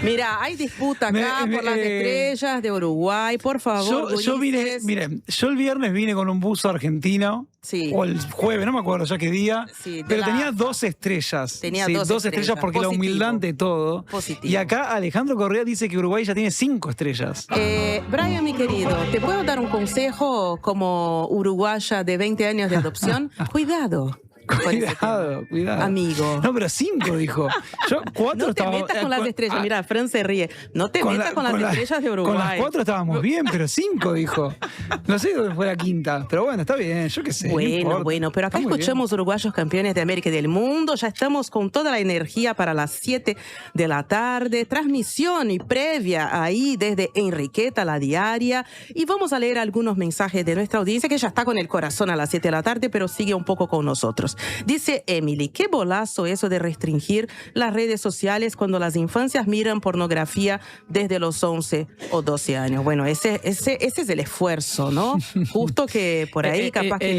Mira, hay disputa acá por las estrellas de Uruguay, por favor. Yo el viernes vine con un buzo argentino. Sí. O el jueves, no me acuerdo ya qué día. Sí, pero tenía 2 estrellas. Tenía sí, 2 estrellas porque positivo. La humildad ante todo. Positivo. Y acá Alejandro Correa dice que Uruguay ya tiene 5 estrellas. Brian, mi querido, ¿te puedo dar un consejo como uruguaya de 20 años de adopción? Cuidado. Cuidado. Amigo. No, pero 5 dijo. Yo 4 no te metas con las estrellas. Mira, Fran se ríe. No te metas con las estrellas de Uruguay. Con las 4 estábamos bien, pero 5 dijo. No sé dónde fue la quinta, pero bueno, está bien, yo qué sé. Bueno, pero acá escuchamos uruguayos campeones de América y del mundo. Ya estamos con toda la energía para las 7 de la tarde. Transmisión y previa ahí desde Enriqueta, la diaria. Y vamos a leer algunos mensajes de nuestra audiencia que ya está con el corazón a las 7 de la tarde, pero sigue un poco con nosotros. Dice Emily, qué bolazo eso de restringir las redes sociales cuando las infancias miran pornografía desde los 11 o 12 años. Bueno, ese es el esfuerzo, ¿no? Justo que por ahí capaz que... El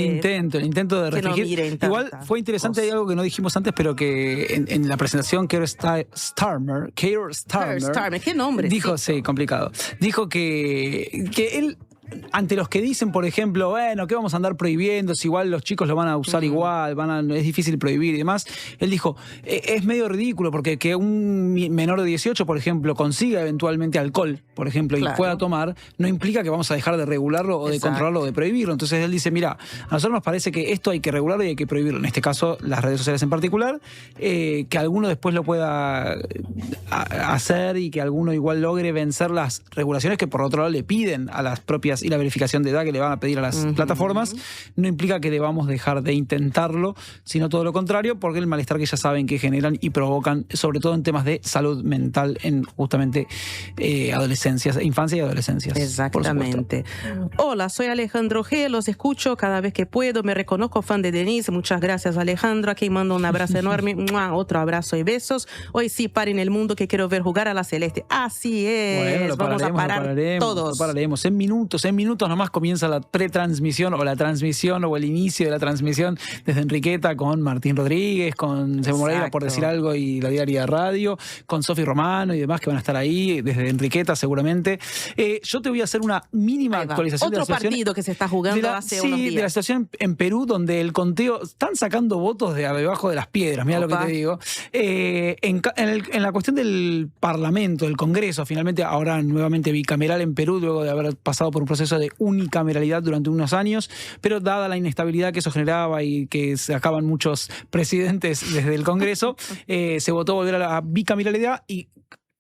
intento de restringir. No igual fue interesante, hay algo que no dijimos antes, pero que en la presentación Keir Starmer, ¿qué nombre? Dijo, sí, complicado. Dijo que él... Ante los que dicen, por ejemplo, bueno, ¿qué vamos a andar prohibiendo? Si igual los chicos lo van a usar igual, es difícil prohibir y demás. Él dijo, es medio ridículo porque que un menor de 18, por ejemplo, consiga eventualmente alcohol, por ejemplo, y pueda tomar, no implica que vamos a dejar de regularlo o de controlarlo o de prohibirlo. Entonces él dice, mira, a nosotros nos parece que esto hay que regularlo y hay que prohibirlo. En este caso, las redes sociales en particular, que alguno después lo pueda hacer y que alguno igual logre vencer las regulaciones que por otro lado le piden a las propias y la verificación de edad que le van a pedir a las plataformas, no implica que debamos dejar de intentarlo, sino todo lo contrario, porque el malestar que ya saben que generan y provocan, sobre todo en temas de salud mental en justamente infancia y adolescencias. Exactamente. Hola, soy Alejandro G, los escucho cada vez que puedo, me reconozco fan de Denise, muchas gracias Alejandro, aquí mando un abrazo enorme, otro abrazo y besos. Hoy sí, paren el mundo que quiero ver jugar a la Celeste. Así es, bueno, vamos a parar todos. Lo pararemos. En minutos nomás comienza la pretransmisión o la transmisión o el inicio de la transmisión desde Enriqueta con Martín Rodríguez, con Sebo Moreira, por decir algo, y la Diaria Radio, con Sofi Romano y demás que van a estar ahí desde Enriqueta seguramente. Yo te voy a hacer una mínima actualización de la situación. Otro partido que se está jugando hace unos días. De la situación en Perú, donde el conteo, están sacando votos de debajo de las piedras, mira lo que te digo. En la cuestión del Parlamento, del Congreso, finalmente ahora nuevamente bicameral en Perú, luego de haber pasado por un proceso de unicameralidad durante unos años, pero dada la inestabilidad que eso generaba y que sacaban muchos presidentes desde el Congreso, se votó volver a la bicameralidad y,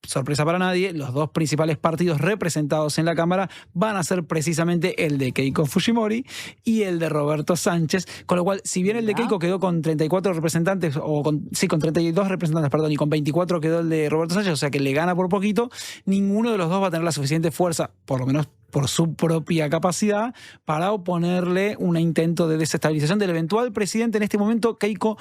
sorpresa para nadie, los dos principales partidos representados en la Cámara van a ser precisamente el de Keiko Fujimori y el de Roberto Sánchez, con lo cual, si bien el de Keiko quedó con 34 representantes, con 32 representantes, perdón, y con 24 quedó el de Roberto Sánchez, o sea que le gana por poquito, ninguno de los dos va a tener la suficiente fuerza, por lo menos por su propia capacidad, para oponerle un intento de desestabilización del eventual presidente. En este momento, Keiko,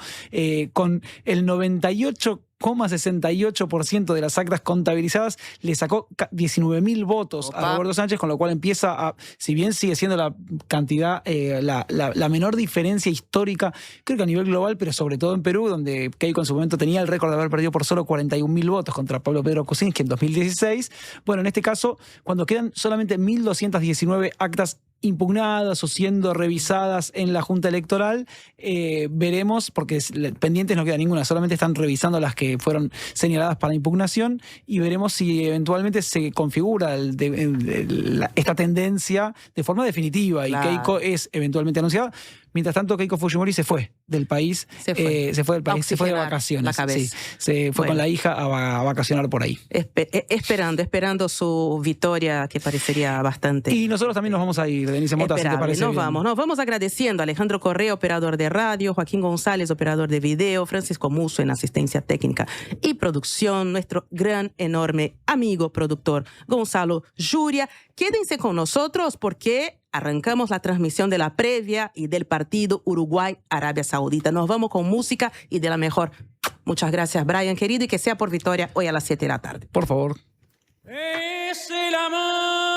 con el 98,68% de las actas contabilizadas, le sacó 19.000 votos a Roberto Sánchez, con lo cual empieza a, si bien sigue siendo la cantidad, la menor diferencia histórica, creo que a nivel global, pero sobre todo en Perú, donde Keiko en su momento tenía el récord de haber perdido por solo 41.000 votos contra Pablo Pedro Kuczynski en 2016. Bueno, en este caso, cuando quedan solamente 1.219 actas impugnadas o siendo revisadas en la Junta Electoral, veremos, porque pendientes no queda ninguna, solamente están revisando las que fueron señaladas para impugnación, y veremos si eventualmente se configura esta tendencia de forma definitiva y Keiko es eventualmente anunciada. Mientras tanto, Keiko Fujimori se fue del país, se fue del país, se fue de vacaciones. Sí, se fue con la hija a vacacionar por ahí. Esperando su victoria, que parecería bastante. Y nosotros también nos vamos a ir, Denise Mota, si te parece nos vamos agradeciendo a Alejandro Correa, operador de radio, Joaquín González, operador de video, Francisco Musso en asistencia técnica y producción, nuestro gran, enorme amigo productor Gonzalo Yuria. Quédense con nosotros porque arrancamos la transmisión de la previa y del partido Uruguay-Arabia Saudita. Nos vamos con música y de la mejor. Muchas gracias, Brian, querido, y que sea por victoria hoy a las 7 de la tarde. Por favor. Es el amor.